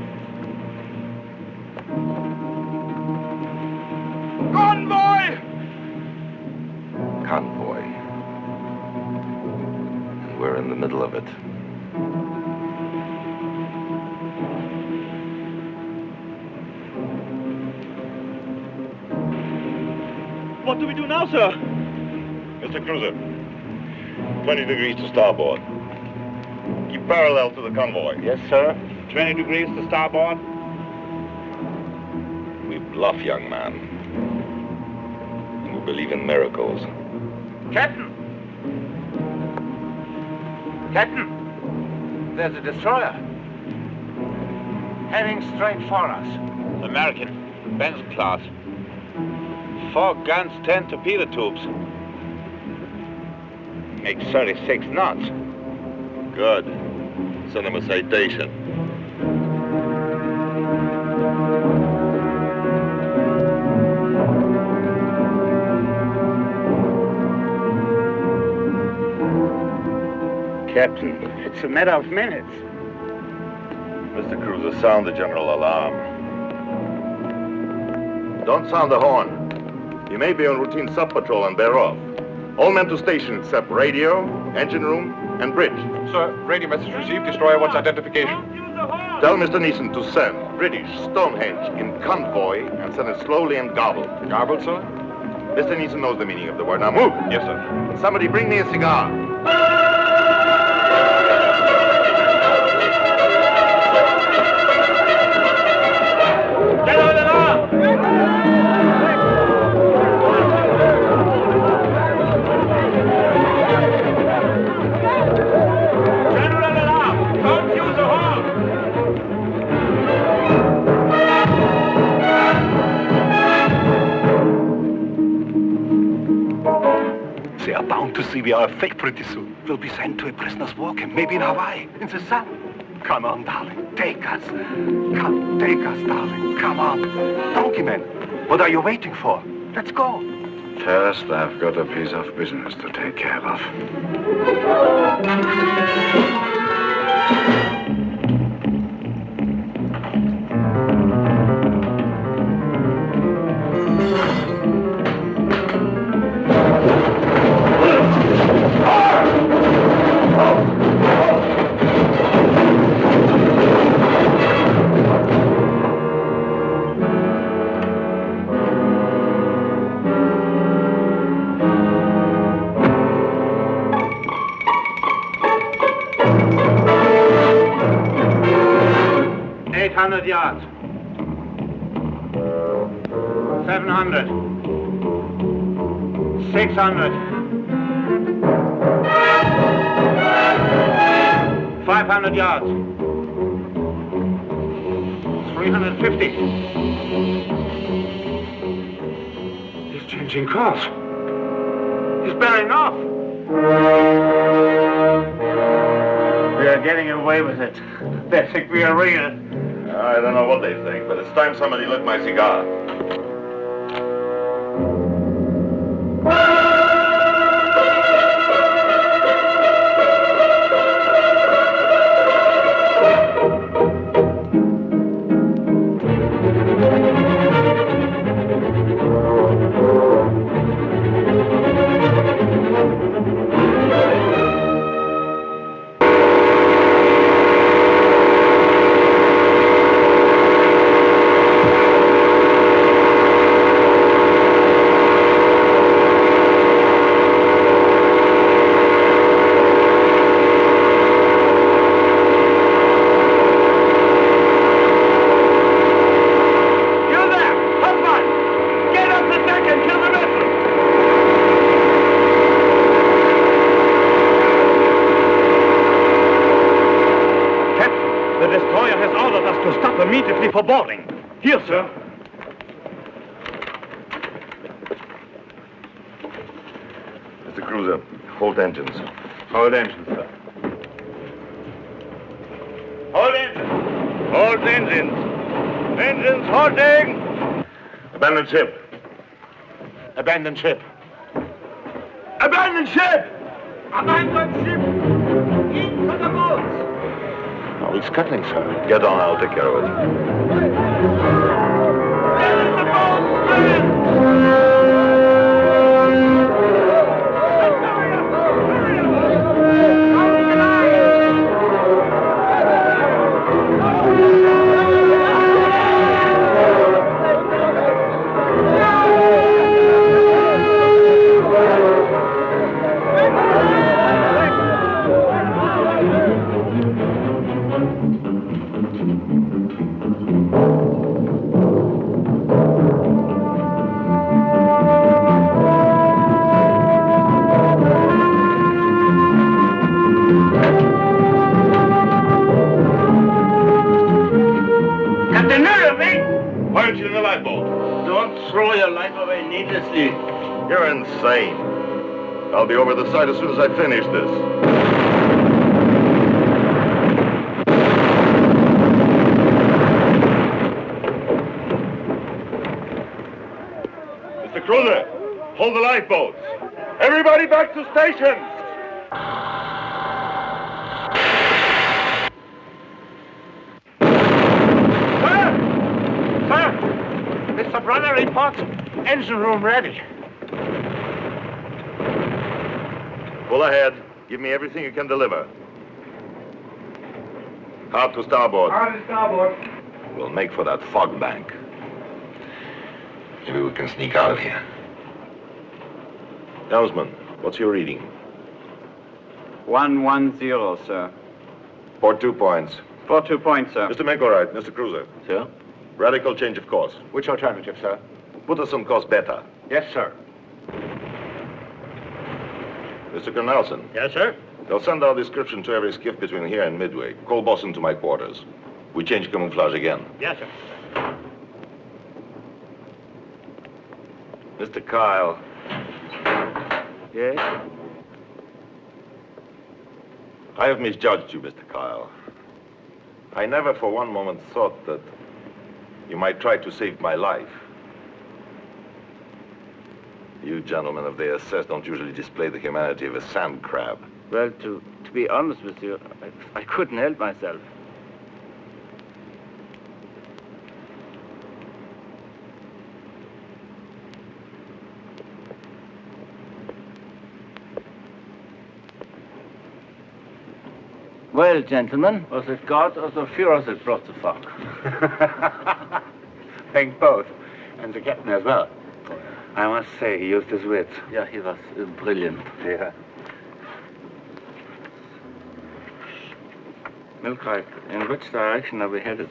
Convoy! Convoy. And we're in the middle of it. What do we do now, sir? Mr. Cruiser, 20 degrees to starboard. Keep parallel to the convoy. Yes, sir. 20 degrees to starboard. We bluff, young man. And we believe in miracles. Captain! Captain! There's a destroyer. Heading straight for us. American, Benson class. 4 guns, 10 torpedo tubes. Makes 36 knots. Good. Send him a citation. Captain, it's a matter of minutes. Mr. Cruiser, sound the general alarm. Don't sound the horn. You may be on routine sub-patrol and bear off. All men to station except radio, engine room, and bridge. Sir, radio message received. Destroyer wants identification. Tell Mr. Neeson to send British Stonehenge in convoy and send it slowly and gobbled. Gobbled, sir? Mr. Neeson knows the meaning of the word. Now move. Yes, sir. Somebody bring me a cigar. They are bound to see we are a fake pretty soon. We'll be sent to a prisoner's war camp, maybe in Hawaii, in the sun. Come on, darling, take us. Come, take us, darling. Come on. Donkey man, what are you waiting for? Let's go. First, I've got a piece of business to take care of. Yards. 700. 600. 500 yards. 350. He's changing course. He's bearing off. We are getting away with it. They think we are real. I don't know what they think, but it's time somebody lit my cigar. up immediately for boarding. Here, sir. Mr. Cruiser, hold engines. Hold engines, sir. Hold engines. Hold engines. Engines holding. Abandon ship. Abandon ship. Abandon ship! Abandon ship! Into the boats! Oh, he's scuttling, sir. Get on, I'll take care of it. Throw your life away needlessly. You're insane. I'll be over the side as soon as I finish this. Mr. Cruiser, hold the lifeboats. Everybody back to stations. Mr. Brother reports engine room ready. Pull ahead. Give me everything you can deliver. Hard to starboard. Hard to starboard. We'll make for that fog bank. Maybe we can sneak out of here. Helmsman, what's your reading? 110, sir. Port 2 points. Port 2 points, sir. Mr. McElroy, Mr. Cruiser. Sir? Radical change of course. Which alternative, sir? Put us on course beta. Yes, sir. Mr. Cornelson. Yes, sir. They'll send our description to every skiff between here and Midway. Call Boston to my quarters. We change camouflage again. Yes, sir. Mr. Kyle. Yes? I have misjudged you, Mr. Kyle. I never for one moment thought that you might try to save my life. You gentlemen of the SS don't usually display the humanity of a sand crab. Well, to be honest with you, I couldn't help myself. Well, gentlemen, Was it God or the Führer that brought the fog? I think both. And the captain as well. I must say, he used his wits. Yeah, he was brilliant. Yeah. Milkreich, in which direction are we headed?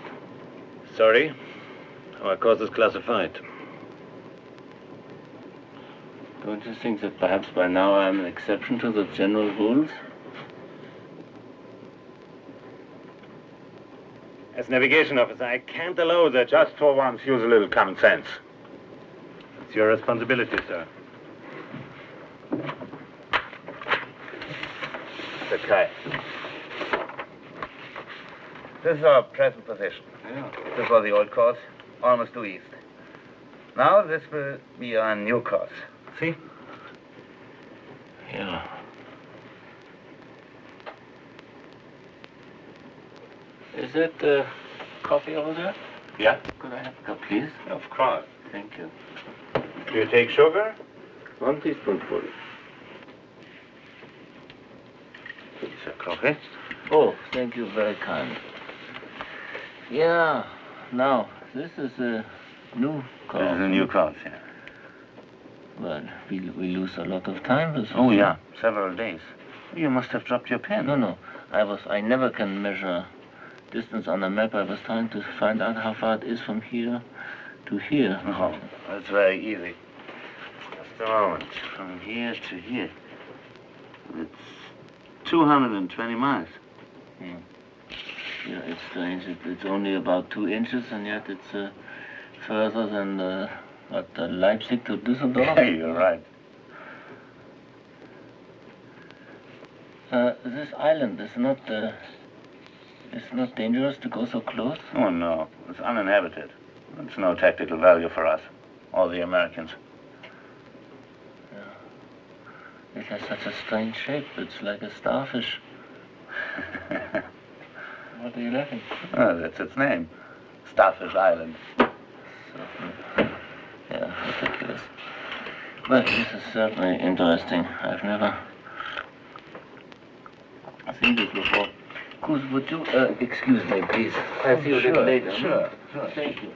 Sorry, our course is classified. Don't you think that perhaps by now I'm an exception to the general rules? As navigation officer, I can't allow that. Just for once, use a little common sense. It's your responsibility, sir. Mr. Kai. this is our present position. Yeah. This was the old course, almost due east. Now this will be our new course. See? Yeah. Is that coffee over there? Yeah? Could I have a cup, please? Of course. Thank you. Do you take sugar? 1 teaspoonful. It's a coffee. Oh, thank you, very kind. Yeah, now, this is a new course. This is a new course, yeah. Well, we lose a lot of time with Oh, yeah, several days. You must have dropped your pen. No. I never can measure distance on a map. I was trying to find out how far it is from here to here. Oh, that's very easy. Just a moment. From here to here. It's 220 miles. Yeah, it's strange. It's only about 2 inches, and yet it's further than Leipzig to Düsseldorf. Yeah, you're right. This island is not. It's not dangerous to go so close. Oh no, it's uninhabited. It's no tactical value for us or the Americans. It has such a strange shape. It's like a starfish. What are you laughing? Oh, that's its name. Starfish Island. Yeah, ridiculous. But this is certainly interesting. I've never seen this before. Kuz, would you excuse me, please? I'll see you a little later. Sure. Thank you.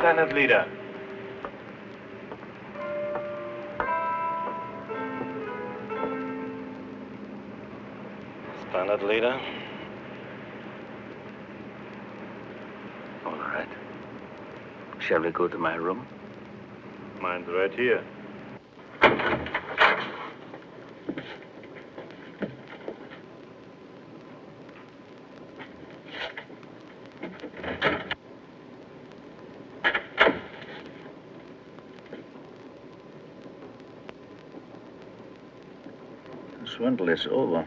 Lieutenant Leader. Standard Leader. All right. Shall we go to my room? Mine's right here. Swindle is over.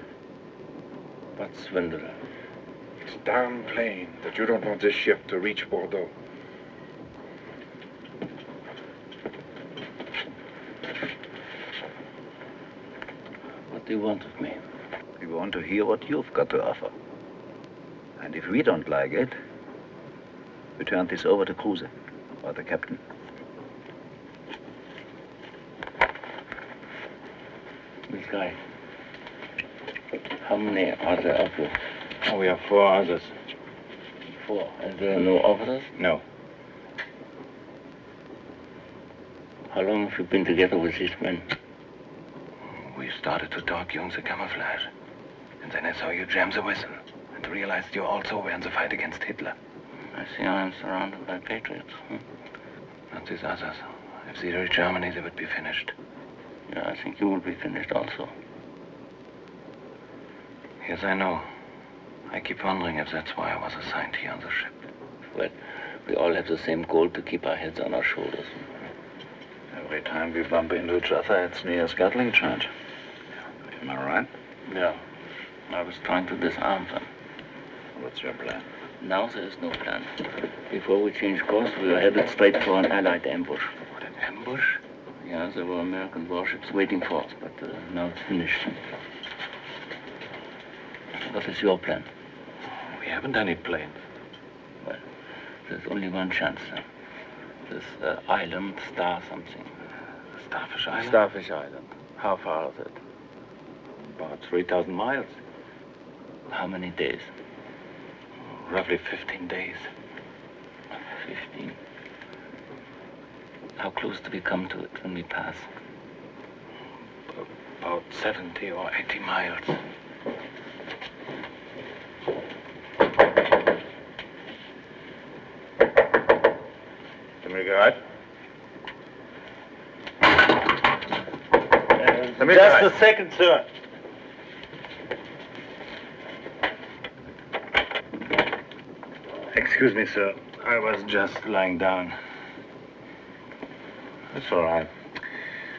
What swindle? It's damn plain that you don't want this ship to reach Bordeaux. What do you want of me? We want to hear what you've got to offer. And if we don't like it, we turn this over to Kruse or the captain. This guy. How many are there of you? Oh, we have 4 others. 4. And there are no officers? No. How long have you been together with these men? We started to talk you in the camouflage. And then I saw you jam the whistle and realized you also were in the fight against Hitler. I see I am surrounded by patriots. Not these others. If they reach Germany, they would be finished. Yeah, I think you will be finished also. Yes, I know. I keep wondering if that's why I was assigned here on the ship. Well, we all have the same goal, to keep our heads on our shoulders. Every time we bump into each other, it's near a scuttling charge. Am I right? Yeah. I was trying to disarm them. What's your plan? Now there is no plan. Before we changed course, we were headed straight for an Allied ambush. What, an ambush? Yeah, there were American warships waiting for us, but now it's finished. What is your plan? We haven't any planes. Well, there's only one chance. This island, Star something. Starfish Island? Starfish Island. How far is it? About 3,000 miles. How many days? Roughly 15 days. 15. How close do we come to it when we pass? About 70 or 80 miles. Regard. Just a second, sir. Excuse me, sir. I was just lying down. That's all right.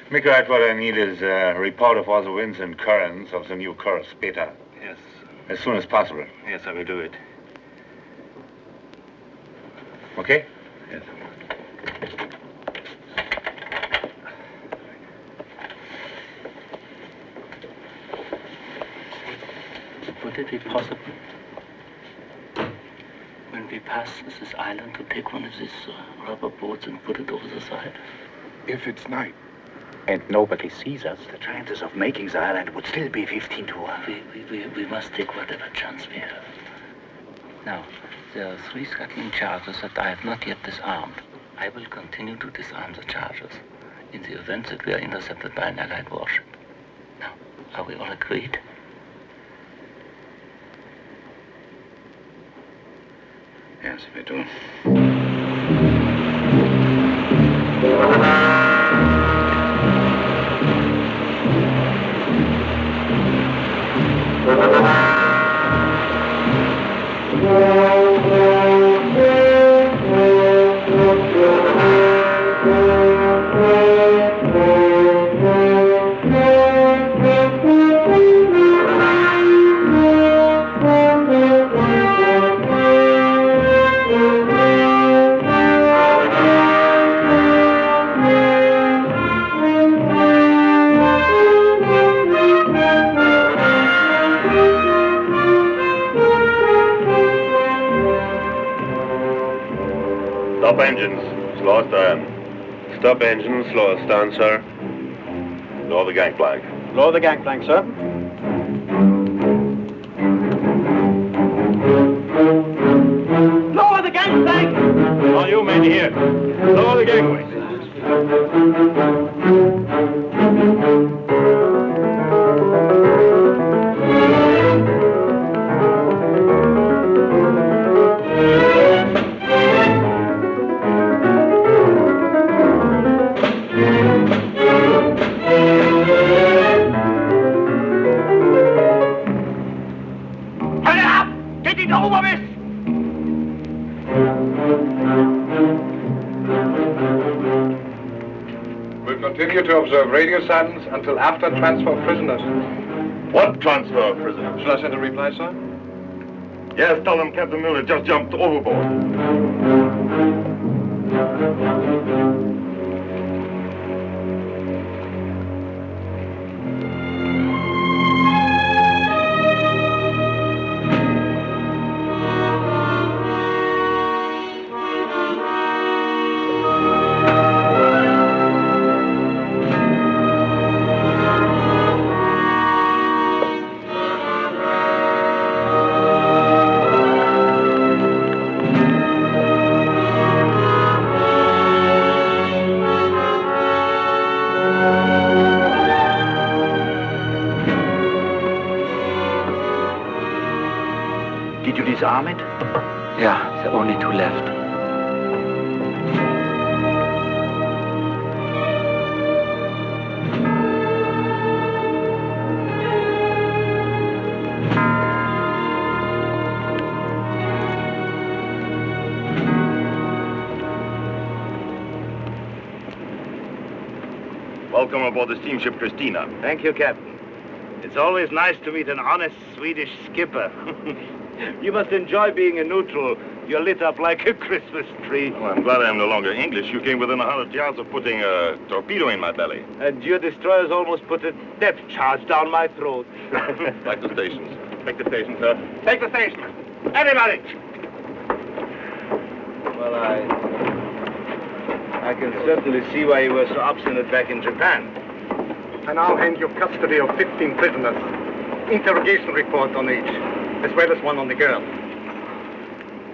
Mikhail, what I need is a report of all the winds and currents of the new course, Beta. Yes. As soon as possible. Yes, I will do it. Okay? Yes. Would it be possible, when we pass this island, to take one of these rubber boats and put it over the side? If it's night and nobody sees us, the chances of making the island would still be 15 to 1. We must take whatever chance we have. Now, there are 3 scuttling charges that I have not yet disarmed. I will continue to disarm the charges in the event that we are intercepted by an Allied warship. Now, Are we all agreed? Yes, we do. Stop engines. Slow us down. Stop engines. Slow us down, sir. Lower the gangplank. Lower the gangplank, sir. Lower the gangplank! All you men here, lower the gangway. We'll continue to observe radio silence until after transfer of prisoners. What transfer of prisoners? Shall I send a reply, sir? Yes, tell them Captain Miller just jumped overboard. Did you disarm it? Yeah, there are only two left. Welcome aboard the steamship Christina. Thank you, Captain. It's always nice to meet an honest Swedish skipper. You must enjoy being a neutral. You're lit up like a Christmas tree. Well, I'm glad I am no longer English. You came within 100 yards of putting a torpedo in my belly. And your destroyers almost put a depth charge down my throat. Back to stations. Take the station, sir. Take the station. Everybody! Well, I can certainly see why you were so obstinate back in Japan. I now hand you custody of 15 prisoners. Interrogation report on each, as well as one on the girl.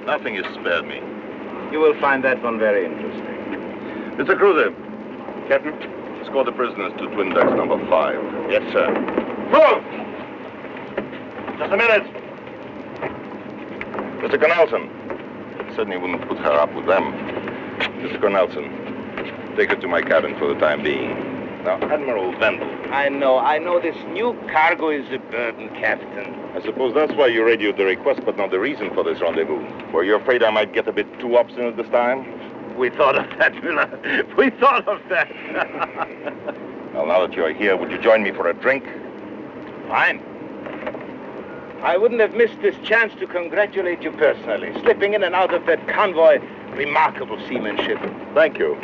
Nothing is spared me. You will find that one very interesting. Mr. Cruiser. Captain? Escort the prisoners to twin decks number 5. Yes, sir. Move! Just a minute. Mr. Cornelson. Certainly wouldn't put her up with them. Mr. Cornelson, take her to my cabin for the time being. Now, Admiral Vendel. I know this new cargo is a burden, Captain. I suppose that's why you radioed the request, but not the reason for this rendezvous. Were you afraid I might get a bit too obstinate this time? We thought of that, Miller. We thought of that. Well, now that you're here, would you join me for a drink? Fine. I wouldn't have missed this chance to congratulate you personally. Slipping in and out of that convoy, remarkable seamanship. Thank you.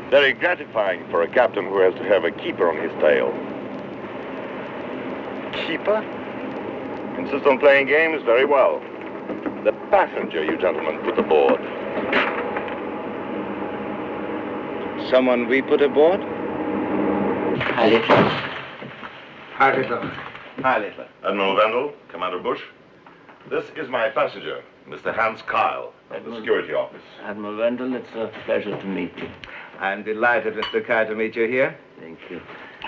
Very gratifying for a captain who has to have a keeper on his tail. Keeper? Insist on playing games? Very well. The passenger you gentlemen put aboard. Someone we put aboard? عليها. Admiral Vendel, Commander Bush. This is my passenger, Mr. Hans Kyle, of the security office. Admiral Vendel, it's a pleasure to meet you. I'm delighted, Mr. Kyle, to meet you here. Thank you.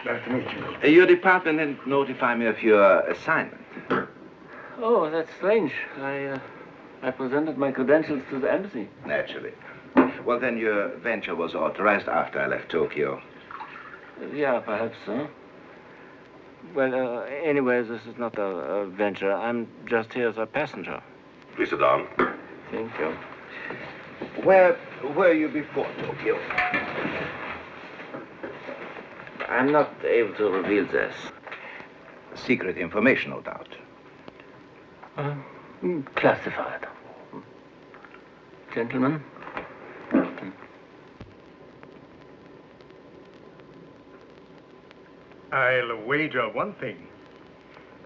Nice to meet you. Your department didn't notify me of your assignment. Oh, that's strange. I presented my credentials to the embassy. Naturally. Well, then your venture was authorized after I left Tokyo. Yeah, perhaps so. Well, anyway, this is not a venture. I'm just here as a passenger. Please sit down. Thank you. Where were you before Tokyo? I'm not able to reveal this. Secret information, no doubt. Classified. Gentlemen? I'll wager one thing.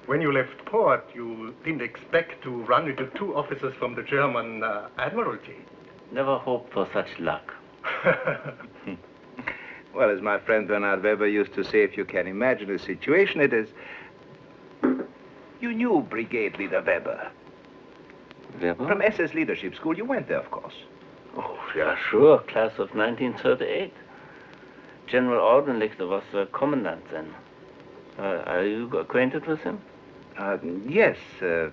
When you left port, you didn't expect to run into two officers from the German Admiralty. Never hoped for such luck. Well, as my friend Bernard Weber used to say, if you can imagine a situation, it is... You knew Brigade Leader Weber. Weber? From SS Leadership School. You went there, of course. Oh, yeah, sure. Class of 1938. General Ordenlichter was the commandant then. Are you acquainted with him? Yes. Oh,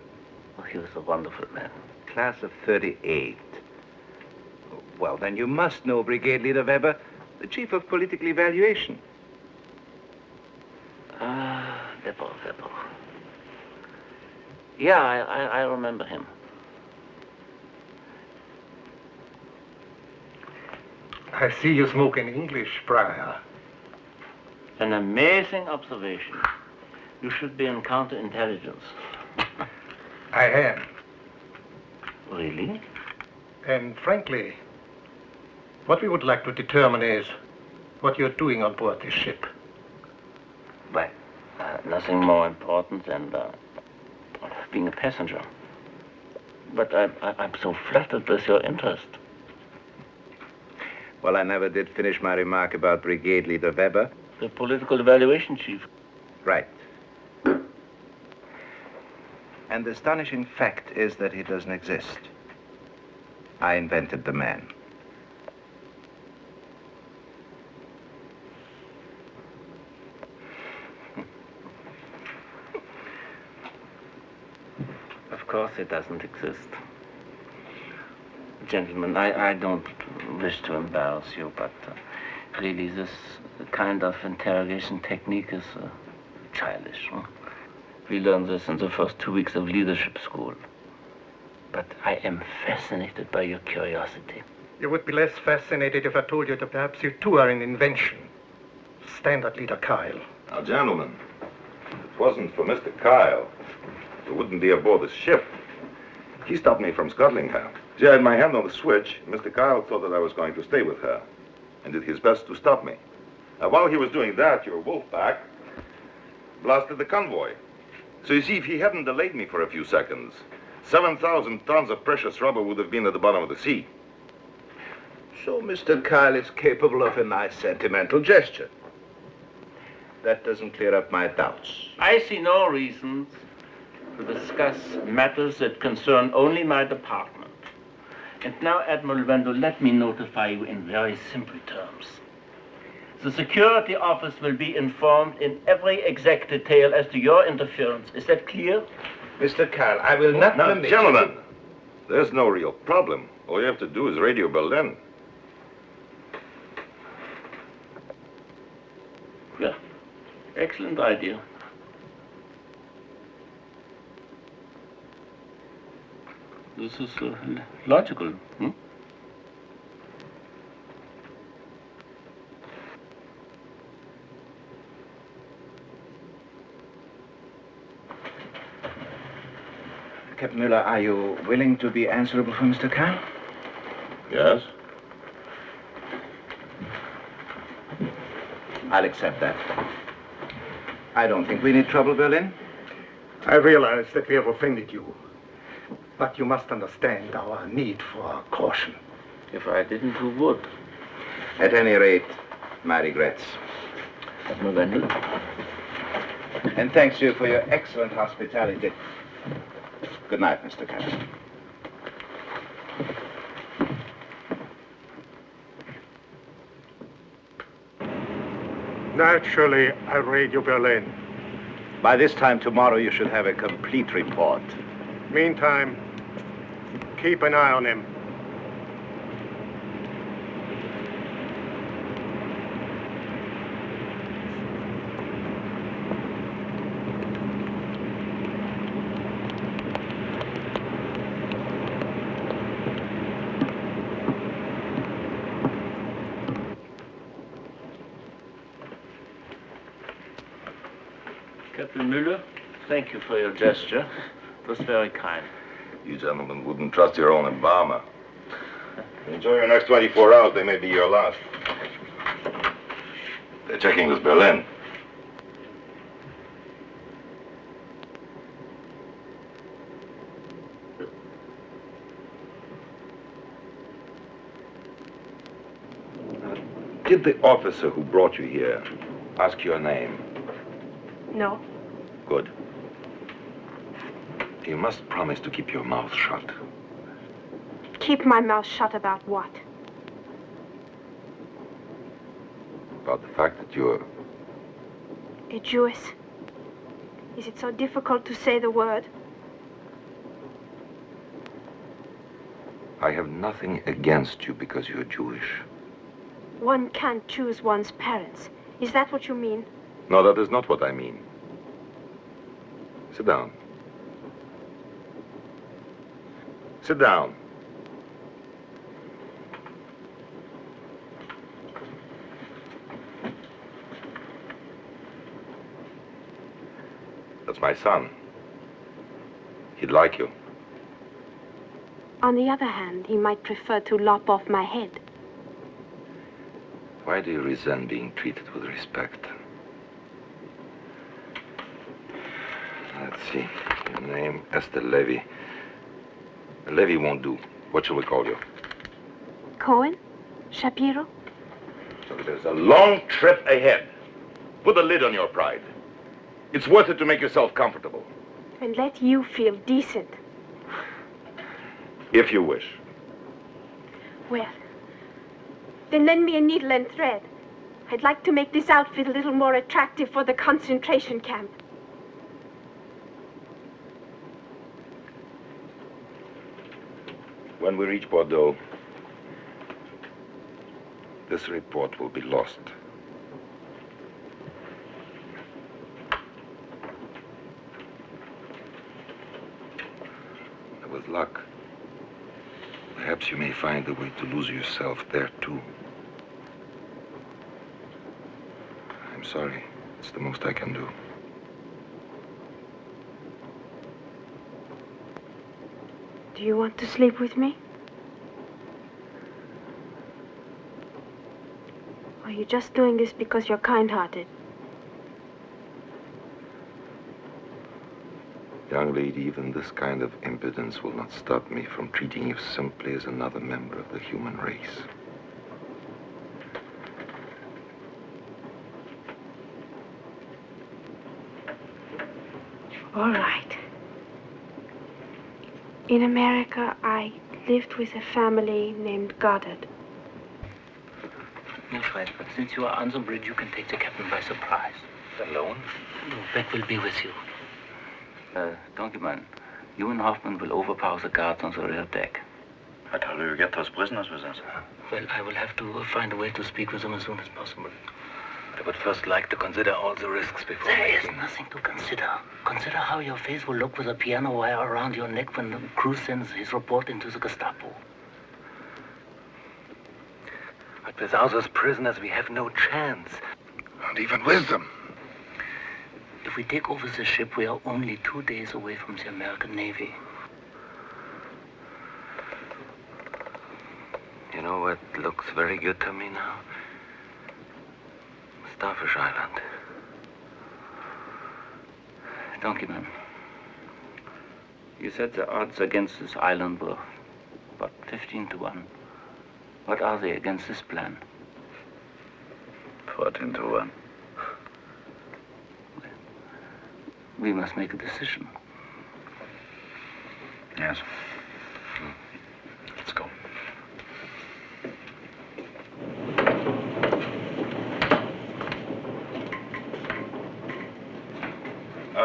he was a wonderful man. Class of 38. Well, then you must know Brigade Leader Weber, the chief of political evaluation. Weber. Yeah, I remember him. I see you smoke in English, Prior. An amazing observation. You should be in counterintelligence. I am. Really? And frankly, what we would like to determine is what you're doing on board this ship. Well, nothing more important than being a passenger. But I'm so flattered with your interest. Well, I never did finish my remark about Brigade Leader Weber. The political evaluation chief. Right. And the astonishing fact is that he doesn't exist. I invented the man. Of course it doesn't exist. Gentlemen, I don't wish to embarrass you, but really this kind of interrogation technique is childish. Huh? We learned this in the first 2 weeks of leadership school. But I am fascinated by your curiosity. You would be less fascinated if I told you that perhaps you too are an invention. Standard Leader Kyle. Now, gentlemen, if it wasn't for Mr. Kyle, we wouldn't be aboard the ship. He stopped me from scuttling her. See, I had my hand on the switch. Mr. Kyle thought that I was going to stay with her and did his best to stop me. Now, while he was doing that, your Wolfpack blasted the convoy. So you see, if he hadn't delayed me for a few seconds, 7,000 tons of precious rubber would have been at the bottom of the sea. So Mr. Kyle is capable of a nice sentimental gesture. That doesn't clear up my doubts. I see no reasons to discuss matters that concern only my department. And now, Admiral Wendell, let me notify you in very simple terms. The security office will be informed in every exact detail as to your interference. Is that clear? Mr. Kyle, I will not Now, permit gentlemen, there's no real problem. All you have to do is radio Berlin. Yeah, excellent idea. This is logical. Hmm? Captain Müller, are you willing to be answerable for Mr. Kyle? Yes? I'll accept that. I don't think we need trouble, Berlin. I realize that we have offended you. But you must understand our need for caution. If I didn't, who would? At any rate, my regrets. Admiral Wendell. And thanks to you for your excellent hospitality. Good night, Mr. Kyle. Naturally, I'll radio Berlin. By this time tomorrow, you should have a complete report. Meantime, keep an eye on him. Captain Müller, thank you for your gesture. It was very kind. You gentlemen wouldn't trust your own embalmer. Enjoy your next 24 hours. They may be your last. They're checking this Berlin. Did the officer who brought you here ask your name? No. Good. You must promise to keep your mouth shut. Keep my mouth shut about what? About the fact that you're... A Jewess? Is it so difficult to say the word? I have nothing against you because you're Jewish. One can't choose one's parents. Is that what you mean? No, that is not what I mean. Sit down. Sit down. That's my son. He'd like you. On the other hand, he might prefer to lop off my head. Why do you resent being treated with respect? Let's see. Your name, Esther Levy. Levy won't do. What shall we call you? Cohen? Shapiro? So there's a long trip ahead. Put a lid on your pride. It's worth it to make yourself comfortable. And let you feel decent. If you wish. Well, then lend me a needle and thread. I'd like to make this outfit a little more attractive for the concentration camp. When we reach Bordeaux, this report will be lost. With luck, perhaps you may find a way to lose yourself there too. I'm sorry. It's the most I can do. Do you want to sleep with me? Or are you just doing this because you're kind-hearted? Young lady, even this kind of impudence will not stop me from treating you simply as another member of the human race. All right. In America, I lived with a family named Goddard. No, Fred, but since you are on the bridge, you can take the captain by surprise. Alone? No, Beck will be with you. Donkeyman, you and Hoffman will overpower the guards on the rear deck. But how do you get those prisoners with us? Well, I will have to find a way to speak with them as soon as possible. I would first like to consider all the risks before There is nothing to consider. Consider how your face will look with a piano wire around your neck when the crew sends his report into the Gestapo. But without those prisoners, we have no chance. Not even with them. If we take over the ship, we are only 2 days away from the American Navy. You know what looks very good to me now? Starfish Island. Donkeyman, you said the odds against this island were about 15 to 1. What are they against this plan? 14 to 1. We must make a decision. Yes. Let's go.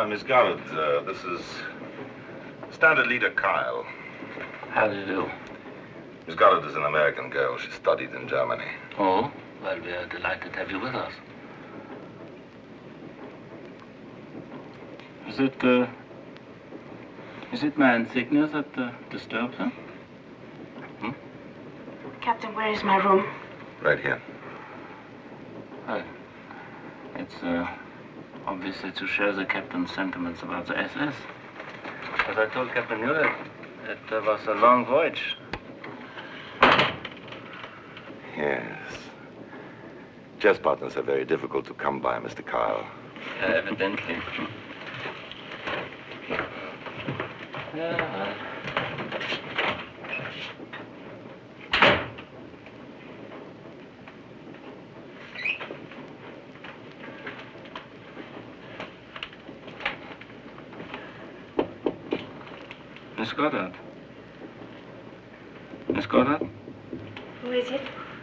Miss Garrett, this is Standard Leader Kyle. How do you do? Miss Garrett is an American girl. She studied in Germany. Oh, well, we are delighted to have you with us. Is it my insignia that disturbs her? Captain, where is my room? Right here. It's obviously to share the captain's sentiments about the SS. As I told Captain Mueller, it was a long voyage. Yes. Chess partners are very difficult to come by, Mr. Kyle. Evidently. Yeah. Miss Goddard. Miss Goddard? Who is it?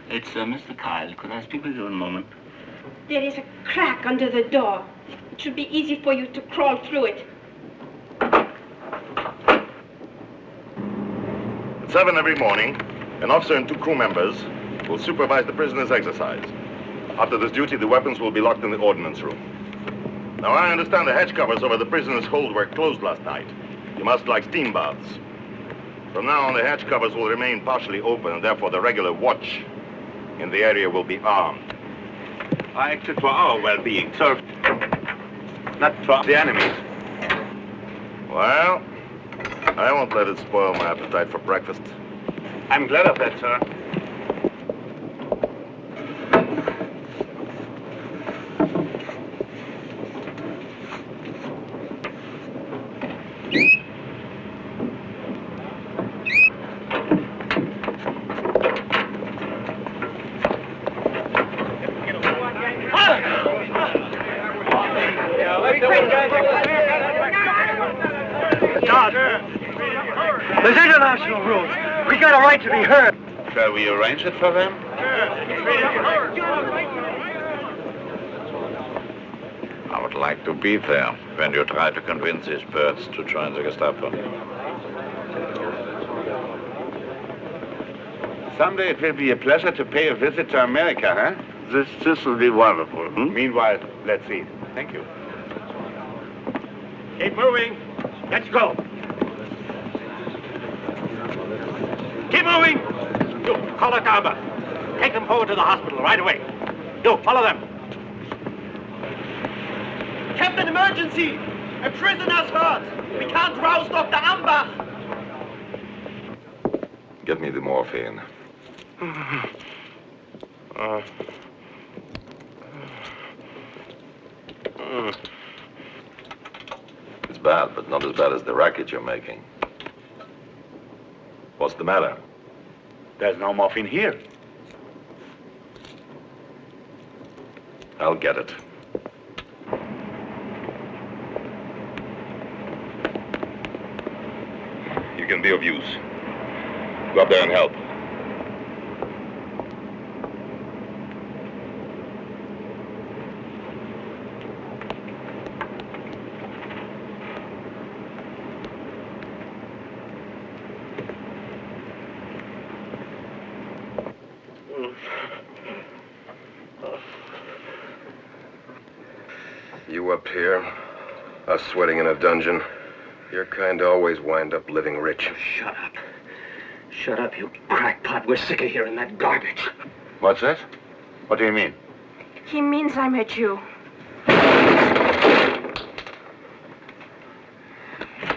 It's Mr. Kyle. Could I speak with you in a moment? There is a crack under the door. It should be easy for you to crawl through it. At 7 every morning, an officer and 2 crew members will supervise the prisoners' exercise. After this duty, the weapons will be locked in the ordnance room. Now, I understand the hatch covers over the prisoners' hold were closed last night. You must like steam baths. From now on, the hatch covers will remain partially open, and therefore the regular watch in the area will be armed. I acted for our well-being, sir. Not for the enemy's. Well, I won't let it spoil my appetite for breakfast. I'm glad of that, sir. There's international rules. We got a right to be heard. Shall we arrange it for them? I would like to be there when you try to convince these birds to join the Gestapo. Someday it will be a pleasure to pay a visit to America, huh? This will be wonderful. Meanwhile, let's eat. Thank you. Keep moving. Let's go. Keep moving. You, call a Garber. Take them forward to the hospital right away. You, follow them. Captain, emergency! A prisoner's hurt. We can't rouse Dr. Ambach. Get me the morphine. It's bad, but not as bad as the racket you're making. What's the matter? There's no morphine here. I'll get it. You can be of use. Go up there and help. You up here, us sweating in a dungeon. Your kind always wind up living rich. Shut up. Shut up, you crackpot. We're sick of hearing that garbage. What's that? What do you mean? He means I'm a Jew.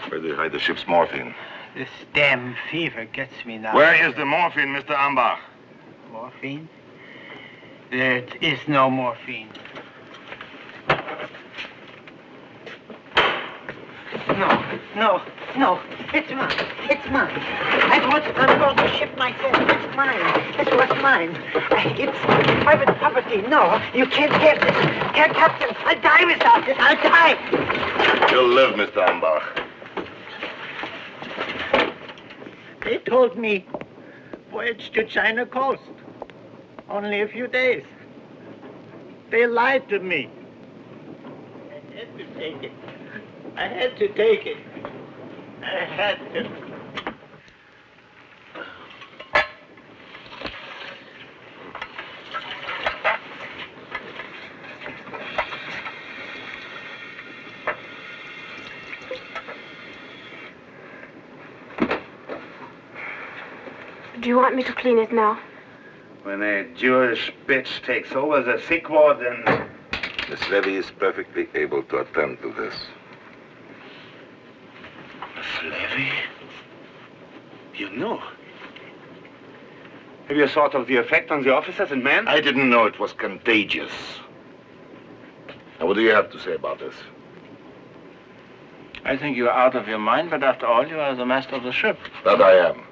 Where do you hide the ship's morphine? This damn fever gets me now. Where is the morphine, Mr. Ambach? Morphine? There is no morphine. No. It's mine. It's mine. I bought it on board the ship myself. It's mine. It was mine. It's private property. No, you can't get this. Captain, I'll die without it. I'll die. You'll live, Mr. Ambach. They told me voyage to China coast. Only a few days. They lied to me. I had to take it. I had to take it. I had to. Do you want me to clean it now? When a Jewish bitch takes over the sick ward, then... Miss Levy is perfectly able to attend to this. Miss Levy? You know? Have you thought of the effect on the officers and men? I didn't know it was contagious. Now, what do you have to say about this? I think you're out of your mind, but after all, you are the master of the ship. That I am.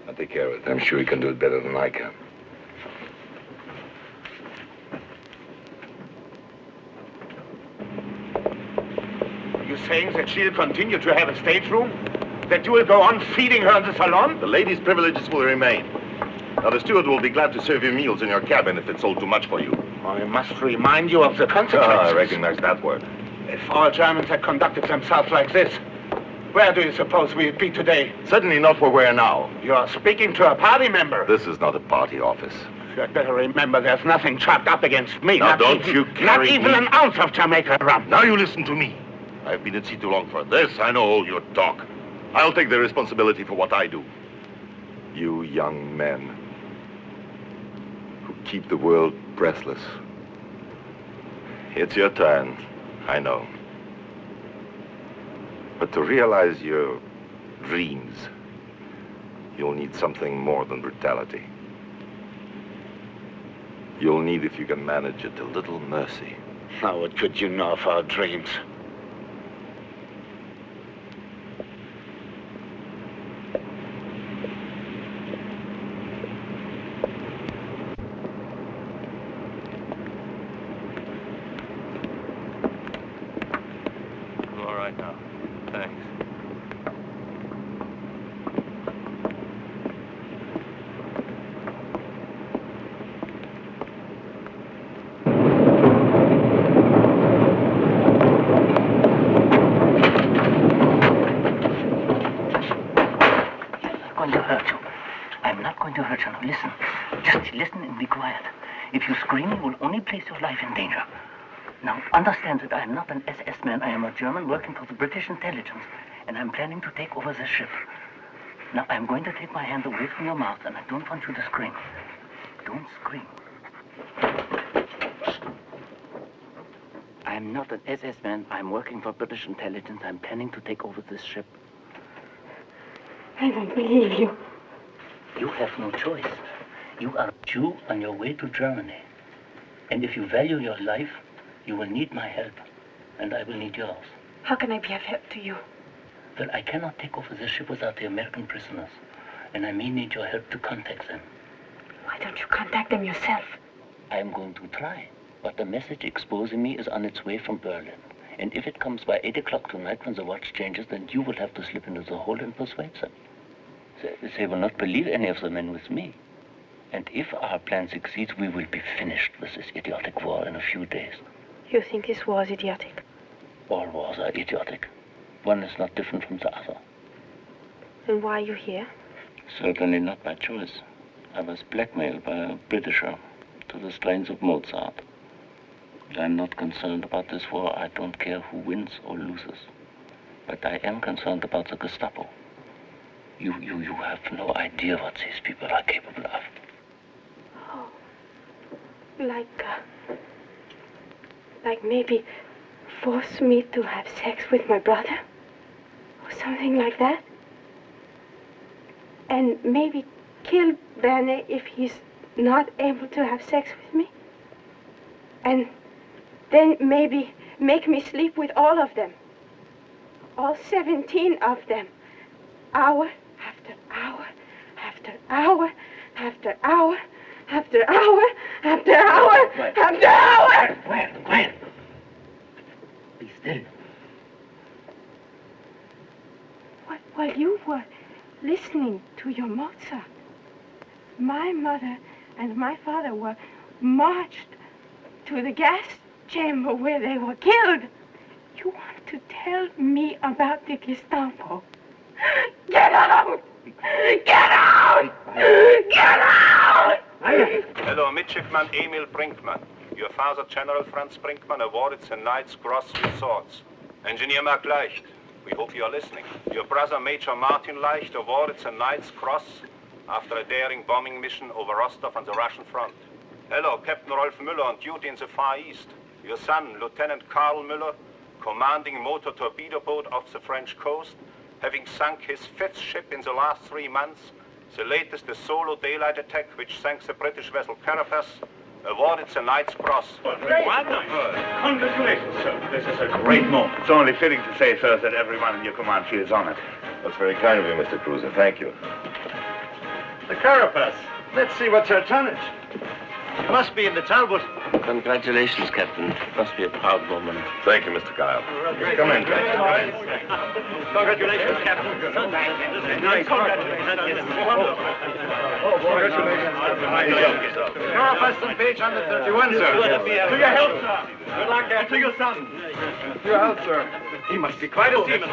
I'll take care of it. I'm sure you can do it better than I can. Are you saying that she'll continue to have a stateroom? That you will go on feeding her in the salon? The ladies' privileges will remain. Now, the steward will be glad to serve you meals in your cabin if it's all too much for you. I must remind you of the consequences. I recognize that word. If all Germans had conducted themselves like this, where do you suppose we'd be today? Certainly not where we are now. You're speaking to a party member. This is not a party office. You'd better remember there's nothing chalked up against me. Now, don't you carry Not even an ounce of Jamaica rum. Now you listen to me. I've been at sea too long for this. I know all your talk. I'll take the responsibility for what I do. You young men who keep the world breathless. It's your turn, I know. But to realize your dreams, you'll need something more than brutality. You'll need, if you can manage it, a little mercy. Now, what could you know of our dreams? I'm all right now. Thanks. Going to hurt you. I'm not going to hurt you. Now listen. Just listen and be quiet. If you scream, you will only place your life in danger. Now understand that I am not an SS man. I am a German working for the British intelligence, and I'm planning to take over this ship. Now I'm going to take my hand away from your mouth, and I don't want you to scream. Don't scream. I am not an SS man. I'm working for British intelligence. I'm planning to take over this ship. I don't believe you. You have no choice. You are a Jew on your way to Germany. And if you value your life, you will need my help. And I will need yours. How can I be of help to you? Well, I cannot take over this ship without the American prisoners. And I may need your help to contact them. Why don't you contact them yourself? I am going to try. But the message exposing me is on its way from Berlin. And if it comes by 8 o'clock tonight when the watch changes, then you will have to slip into the hole and persuade them. They will not believe any of the men with me. And if our plan succeeds, we will be finished with this idiotic war in a few days. You think this war is idiotic? All wars are idiotic. One is not different from the other. And why are you here? Certainly not by choice. I was blackmailed by a Britisher to the strains of Mozart. I'm not concerned about this war. I don't care who wins or loses. But I am concerned about the Gestapo. You have no idea what these people are capable of. Oh, like maybe force me to have sex with my brother? Or something like that? And maybe kill Werner if he's not able to have sex with me? And then maybe make me sleep with all of them. All 17 of them. Hour after hour after hour after hour after hour after hour after hour. Quiet. Be still. While you were listening to your Mozart, my mother and my father were marched to the gas chamber where they were killed. You want to tell me about the Gestapo. Get out! Get out! Get out! Hello, Midshipman Emil Brinkman. Your father, General Franz Brinkman, awarded the Knight's Cross with swords. Engineer Mark Leicht, we hope you are listening. Your brother, Major Martin Leicht, awarded the Knight's Cross after a daring bombing mission over Rostov on the Russian front. Hello, Captain Rolf Müller on duty in the Far East. Your son, Lieutenant Karl Müller, commanding motor torpedo boat off the French coast, having sunk his 5th ship in the last 3 months, the latest the solo daylight attack which sank the British vessel Carapace, awarded the Knight's Cross. Wonderful. Congratulations, sir. This is a great moment. It's only fitting to say, sir, that everyone in your command feels honored. That's very kind of you, Mr. Cruiser. Thank you. The Carapace. Let's see what's her tonnage. She must be in the Talbot. Congratulations, Captain. Must be a proud moment. Thank you, Mr. Kyle. Come in, Congratulations, Captain. Carapace on page 131, sir. To your health, sir. Good luck, and to your son. To your health, sir. He must be quite a seaman.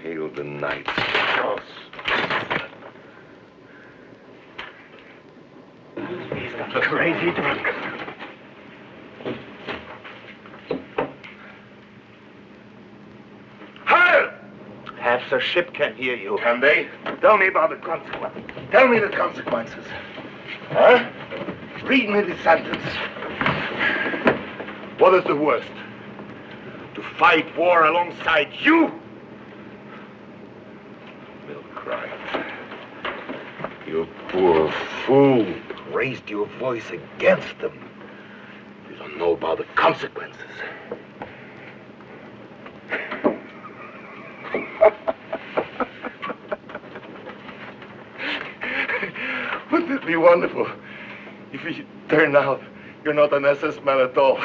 Hail the Knight's Cross. He's got crazy drunk. Heil! Half the ship can hear you. Can they? Tell me about the consequences. Tell me the consequences. Huh? Read me the sentence. What is the worst? To fight war alongside you? Milcrite. You poor fool. Raised your voice against them. You don't know about the consequences. Wouldn't it be wonderful if you turn out you're not an SS man at all?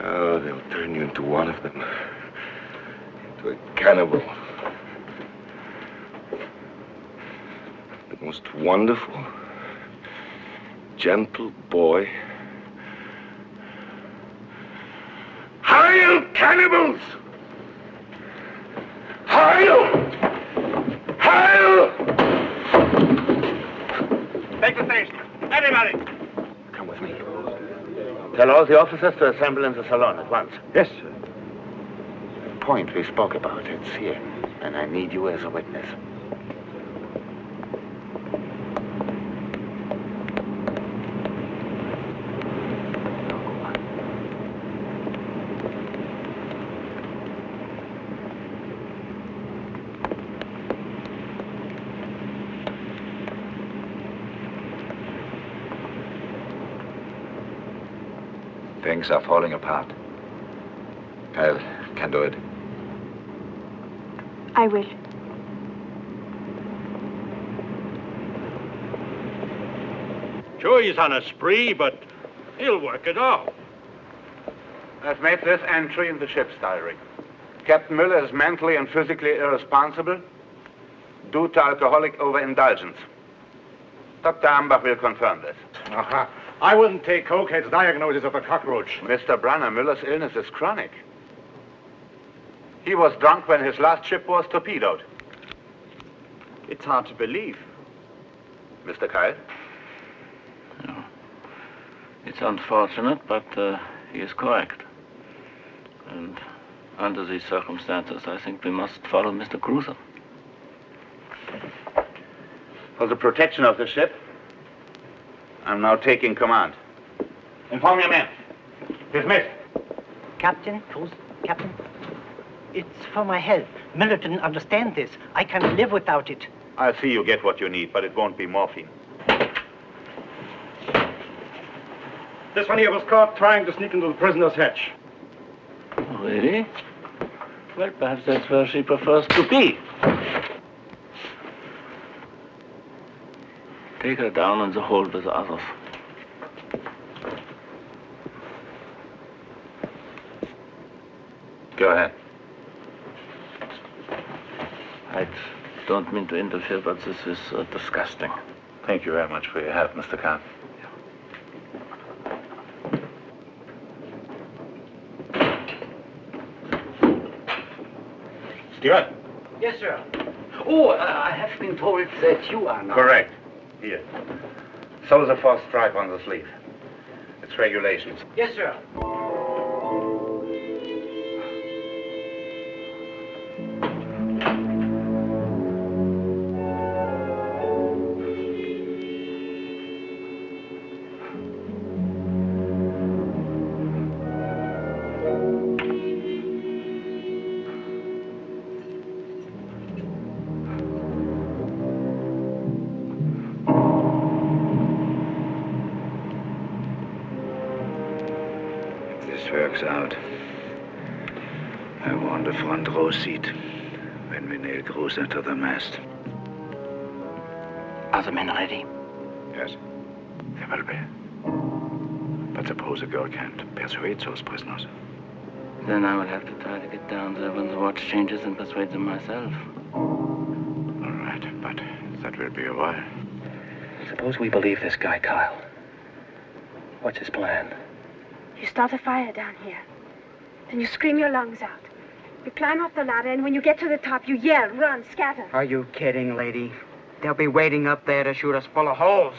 Oh, they'll turn you into one of them. Into a cannibal. The most wonderful, gentle boy. Heil, cannibals! Heil! Heil! Take the station. Everybody! Come with me. Tell all the officers to assemble in the salon at once. Yes, sir. The point we spoke about, it's here. And I need you as a witness. Things are falling apart. I can do it. I will. Sure, he's on a spree, but he'll work it out. I've made this entry in the ship's diary. Captain Müller is mentally and physically irresponsible due to alcoholic overindulgence. Dr. Ambach will confirm this. I wouldn't take Cokehead's diagnosis of a cockroach. Mr. Branner, Müller's illness is chronic. He was drunk when his last ship was torpedoed. It's hard to believe. Mr. Kyle? No. It's unfortunate, but he is correct. And under these circumstances, I think we must follow Mr. Cruiser. For the protection of the ship, I'm now taking command. Inform your men. Dismissed. Captain, Captain, it's for my health. Miller didn't understand this. I can't live without it. I'll see you get what you need, but it won't be morphine. This one here was caught trying to sneak into the prisoner's hatch. Really? Well, perhaps that's where she prefers to be. Take her down in the hold with the others. Go ahead. I don't mean to interfere, but this is disgusting. Thank you very much for your help, Mr. Khan. Stewart? Yes, sir. Oh, I have been told that you are now. Correct. Here. So is a false stripe on the sleeve. It's regulations. Yes, sir. Works out. I want a front row seat when we nail Cruiser to the mast. Are the men ready? Yes, they will be. But suppose a girl can't persuade those prisoners. Then I will have to try to get down there when the watch changes and persuade them myself. All right, but that will be a while. Suppose we believe this guy, Kyle. What's his plan? You start a fire down here. Then you scream your lungs out. You climb up the ladder, and when you get to the top, you yell, run, scatter. Are you kidding, lady? They'll be waiting up there to shoot us full of holes.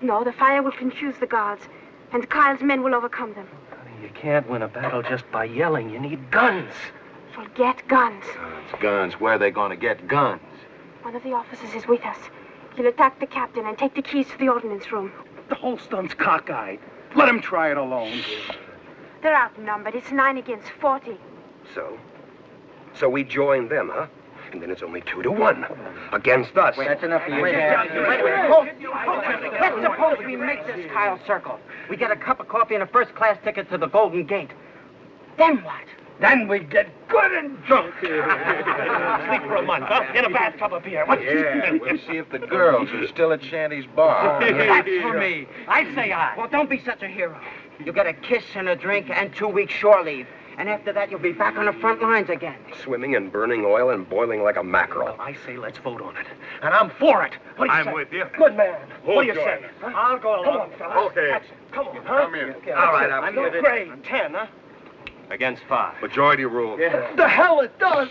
No, the fire will confuse the guards, and Kyle's men will overcome them. You can't win a battle just by yelling. You need guns. Forget guns. Guns. Where are they going to get guns? One of the officers is with us. He'll attack the captain and take the keys to the ordnance room. The whole stunt's cockeyed. Let him try it alone. They're outnumbered. It's 9 against 40. So we join them, huh? And then it's only 2 to 1 against us. Wait, that's enough of you. Let's suppose we make this Kyle circle. We get a cup of coffee and a first-class ticket to the Golden Gate. Then what? Then we get good and drunk. Sleep for a month, huh? In a bathtub of beer. Yeah, we'll see if the girls are still at Shanty's bar. That's for me. I say aye. Well, don't be such a hero. You get a kiss and a drink and 2 weeks shore leave. And after that, you'll be back on the front lines again. Swimming and burning oil and boiling like a mackerel. Well, I say let's vote on it. And I'm for it. What do you say? I'm with you. Good man. We'll What do you join say? it. Huh? I'll go along. Come on, fellas. Okay. Come on, huh? Come in. All right, I'm no with it. grade. 10, huh? Against 5. Majority rule. Yeah. The hell it does.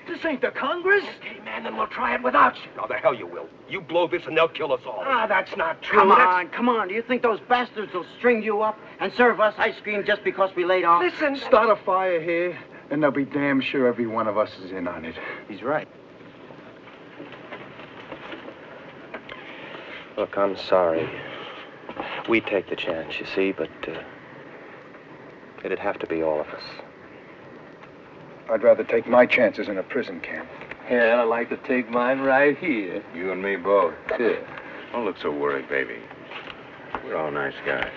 This ain't the Congress. Okay, man, then we'll try it without you. Now, the hell you will. You blow this and they'll kill us all. Ah, that's not true. Come on. Do you think those bastards will string you up and serve us ice cream just because we laid off? Listen. Start a fire here, and they'll be damn sure every one of us is in on it. He's right. Look, I'm sorry. We take the chance, you see, but it'd have to be all of us. I'd rather take my chances in a prison camp. Hell, I'd like to take mine right here. You and me both. Yeah. Don't look so worried, baby. We're all nice guys.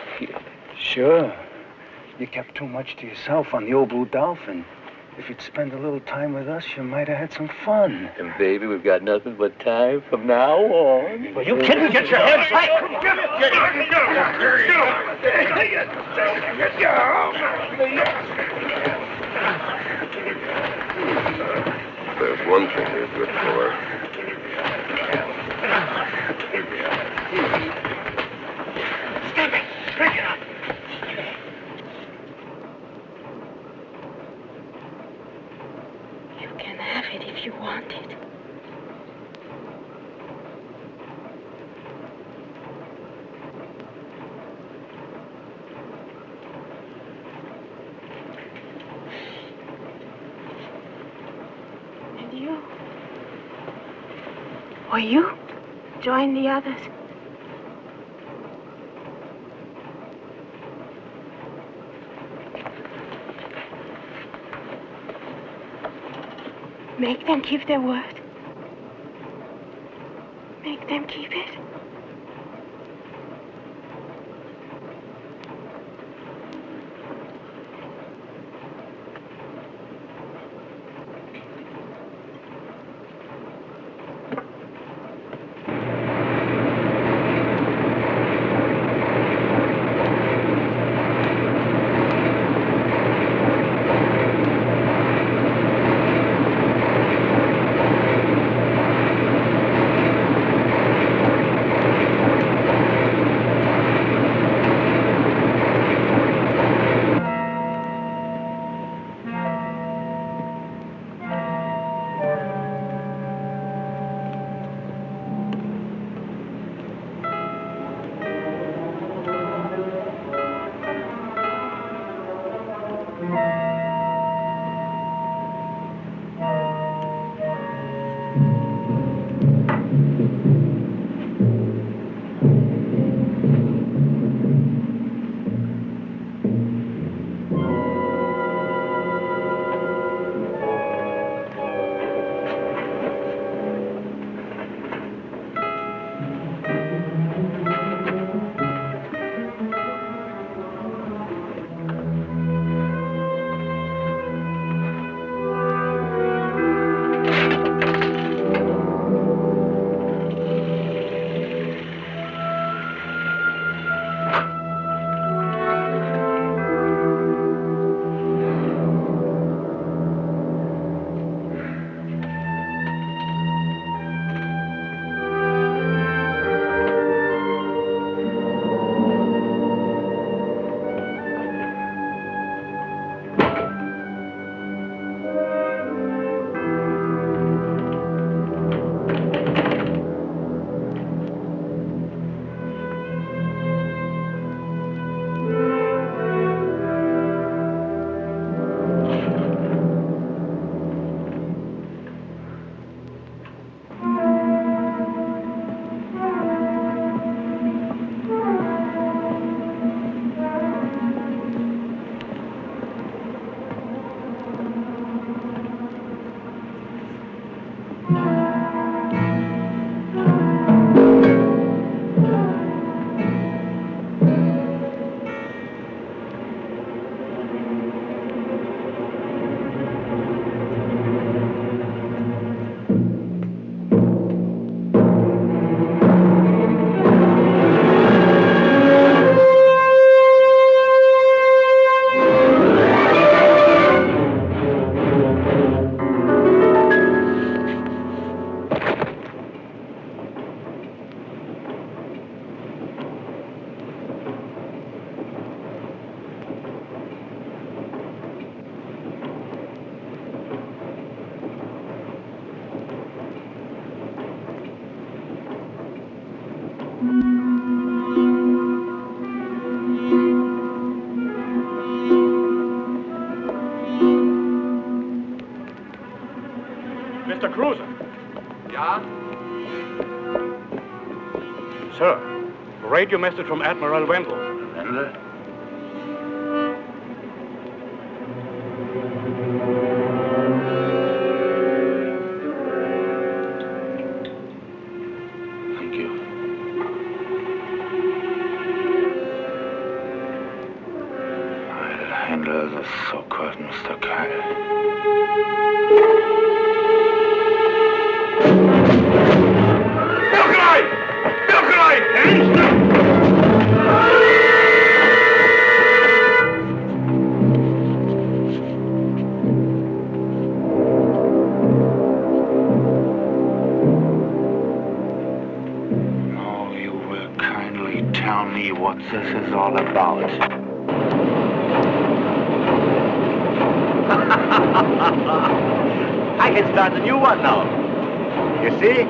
Sure. You kept too much to yourself on the old Blue Dolphin. If you'd spend a little time with us, you might have had some fun. And baby, we've got nothing but time from now on. Well, you kidding? Get your head straight. There's one thing you're good for. Stop it. Break it up. You can have it if you want it. And you? Or you? Join the others. Make them keep their word. Make them keep it. Mr. Cruiser. Yeah? Sir, a radio message from Admiral Wendell. Wendell? Thank you. I'll handle the so-called Mr. Kyle. Now you will kindly tell me what this is all about. I can start a new one now. You see?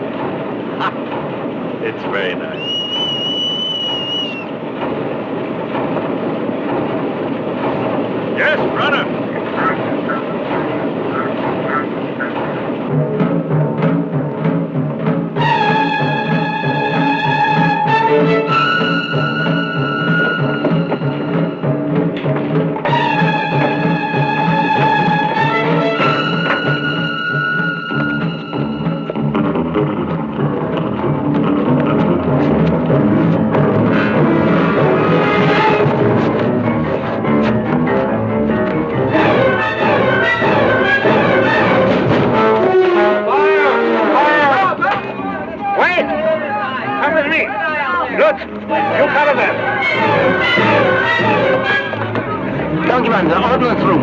It's very nice. Yes, runner. Gentlemen, the ordnance room.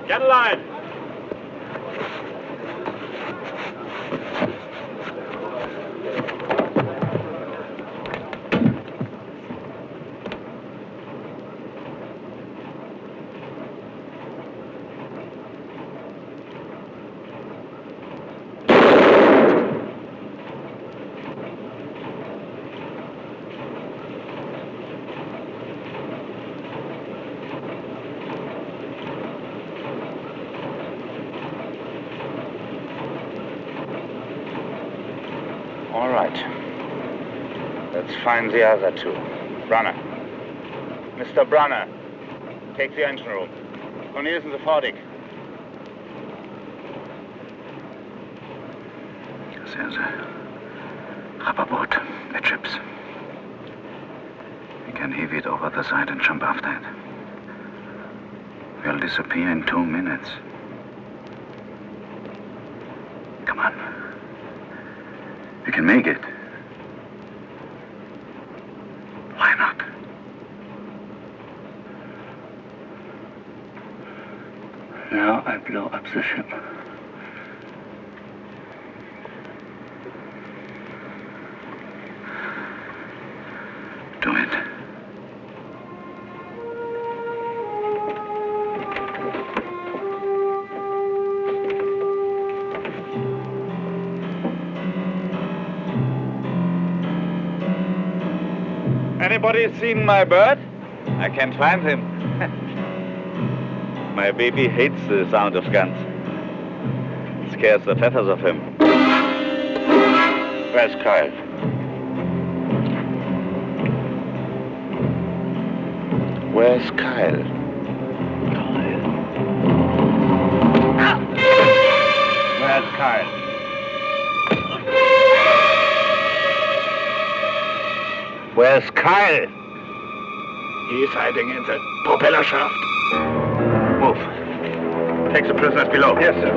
Get a line. All right. Let's find the other two. Brunner. Mr. Brunner, take the engine room. Cornelissen sofort. There's a rubber boat, a chips. We can heave it over the side and jump after it. We'll disappear in 2 minutes. Come on. We can make it. Why not? Now I blow up the ship. Do it. Anybody seen my bird? I can't find him. My baby hates the sound of guns. It scares the feathers of him. Where's Kyle? Where's Kyle? Where's Kyle? Where's Kyle? He's hiding in the propeller shaft. Move. Take the prisoners below. Yes, sir.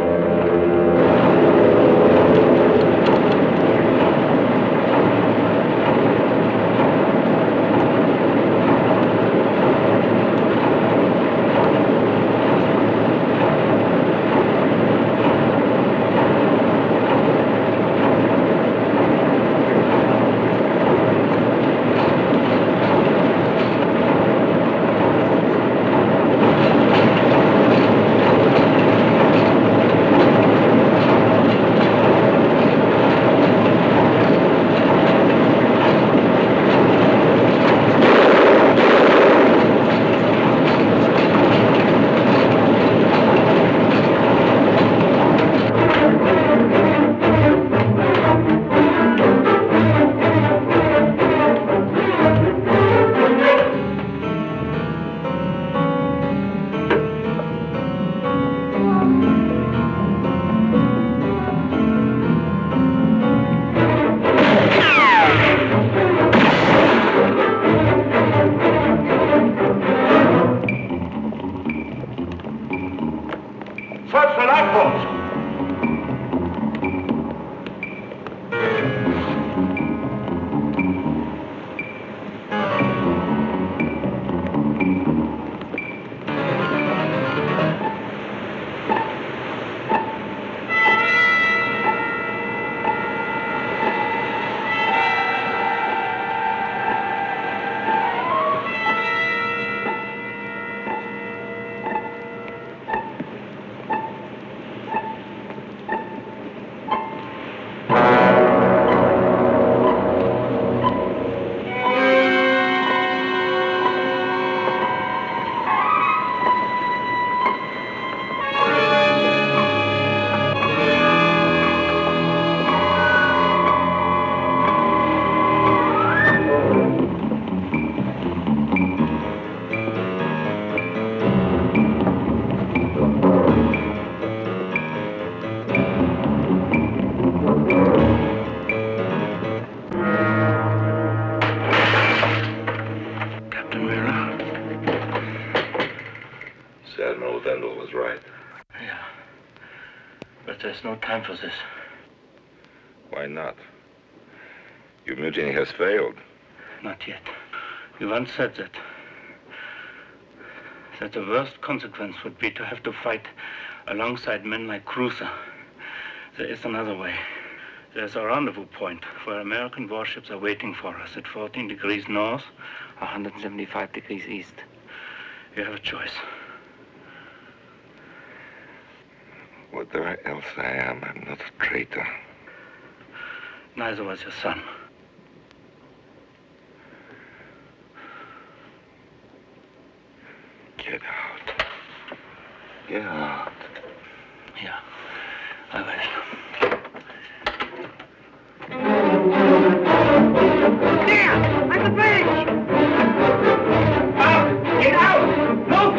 There's no time for this. Why not? Your mutiny has failed. Not yet. You once said that the worst consequence would be to have to fight alongside men like Cruiser. There is another way. There's a rendezvous point where American warships are waiting for us at 14 degrees north, 175 degrees east. You have a choice. Whatever else I am, I'm not a traitor. Neither was your son. Get out. Get out. Yeah, I will. There! On the bridge! Out! Get out! Look!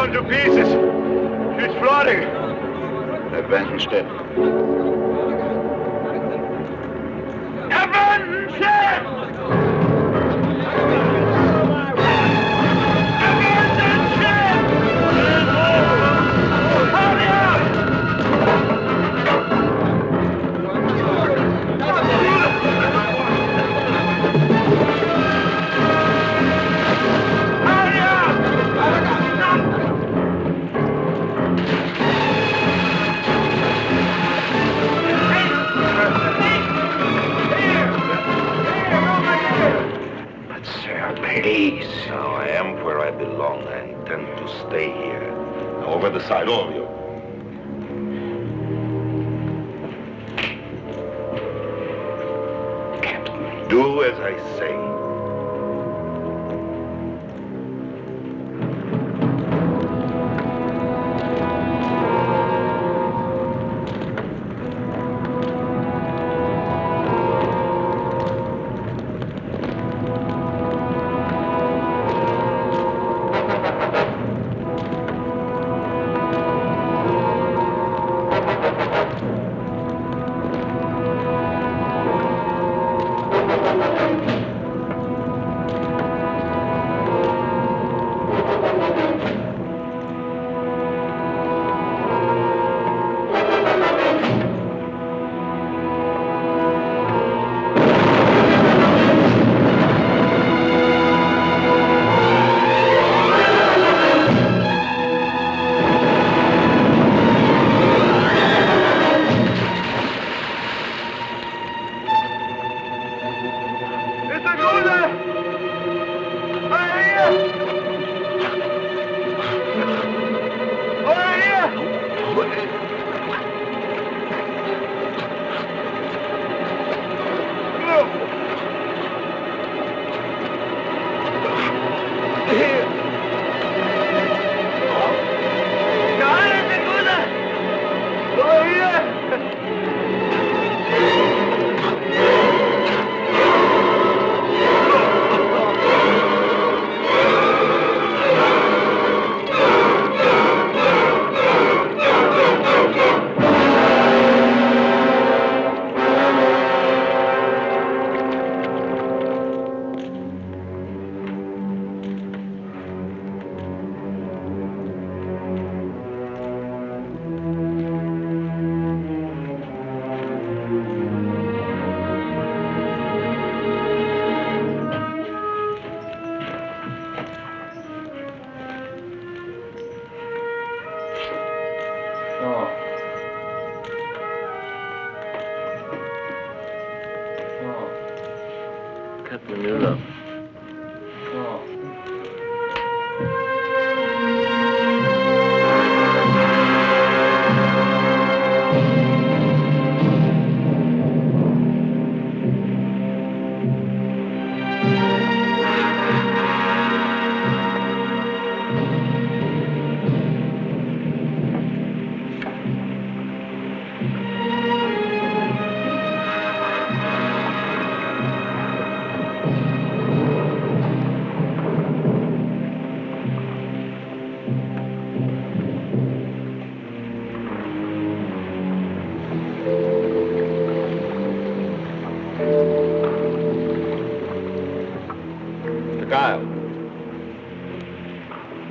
To pieces. She's flooding. Advancing. Please. Now, I am where I belong. I intend to stay here. Now, over the side, all of you. Do as I say.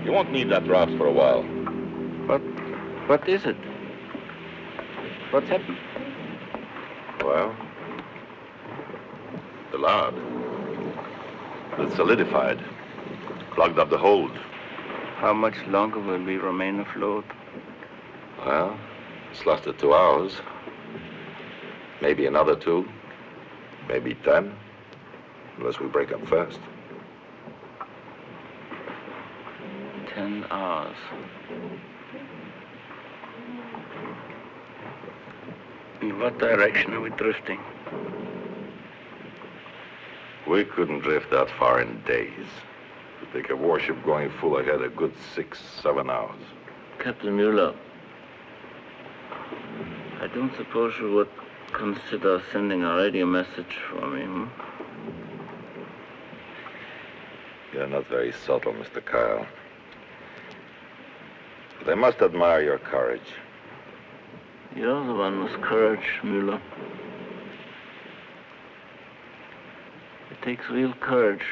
You won't need that draft for a while. But what is it? What's happened? Well, the lard. It's solidified. Clogged up the hold. How much longer will we remain afloat? Well, it's lasted 2 hours. Maybe another 2. Maybe 10. Unless we break up first. 10 hours. In what direction are we drifting? We couldn't drift that far in days. It'd take a warship going full ahead a good 6-7 hours. Captain Mueller, I don't suppose you would consider sending a radio message for me, You're not very subtle, Mr. Kyle. But I must admire your courage. You're the one with courage, Mueller. It takes real courage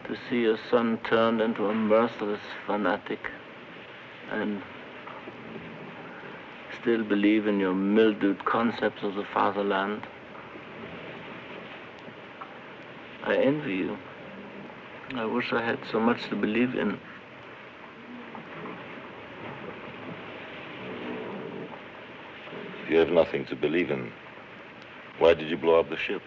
to see your son turned into a merciless fanatic and still believe in your mildewed concepts of the fatherland. I envy you. I wish I had so much to believe in. If you have nothing to believe in, why did you blow up the ship?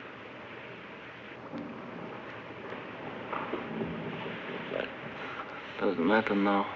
Doesn't matter now.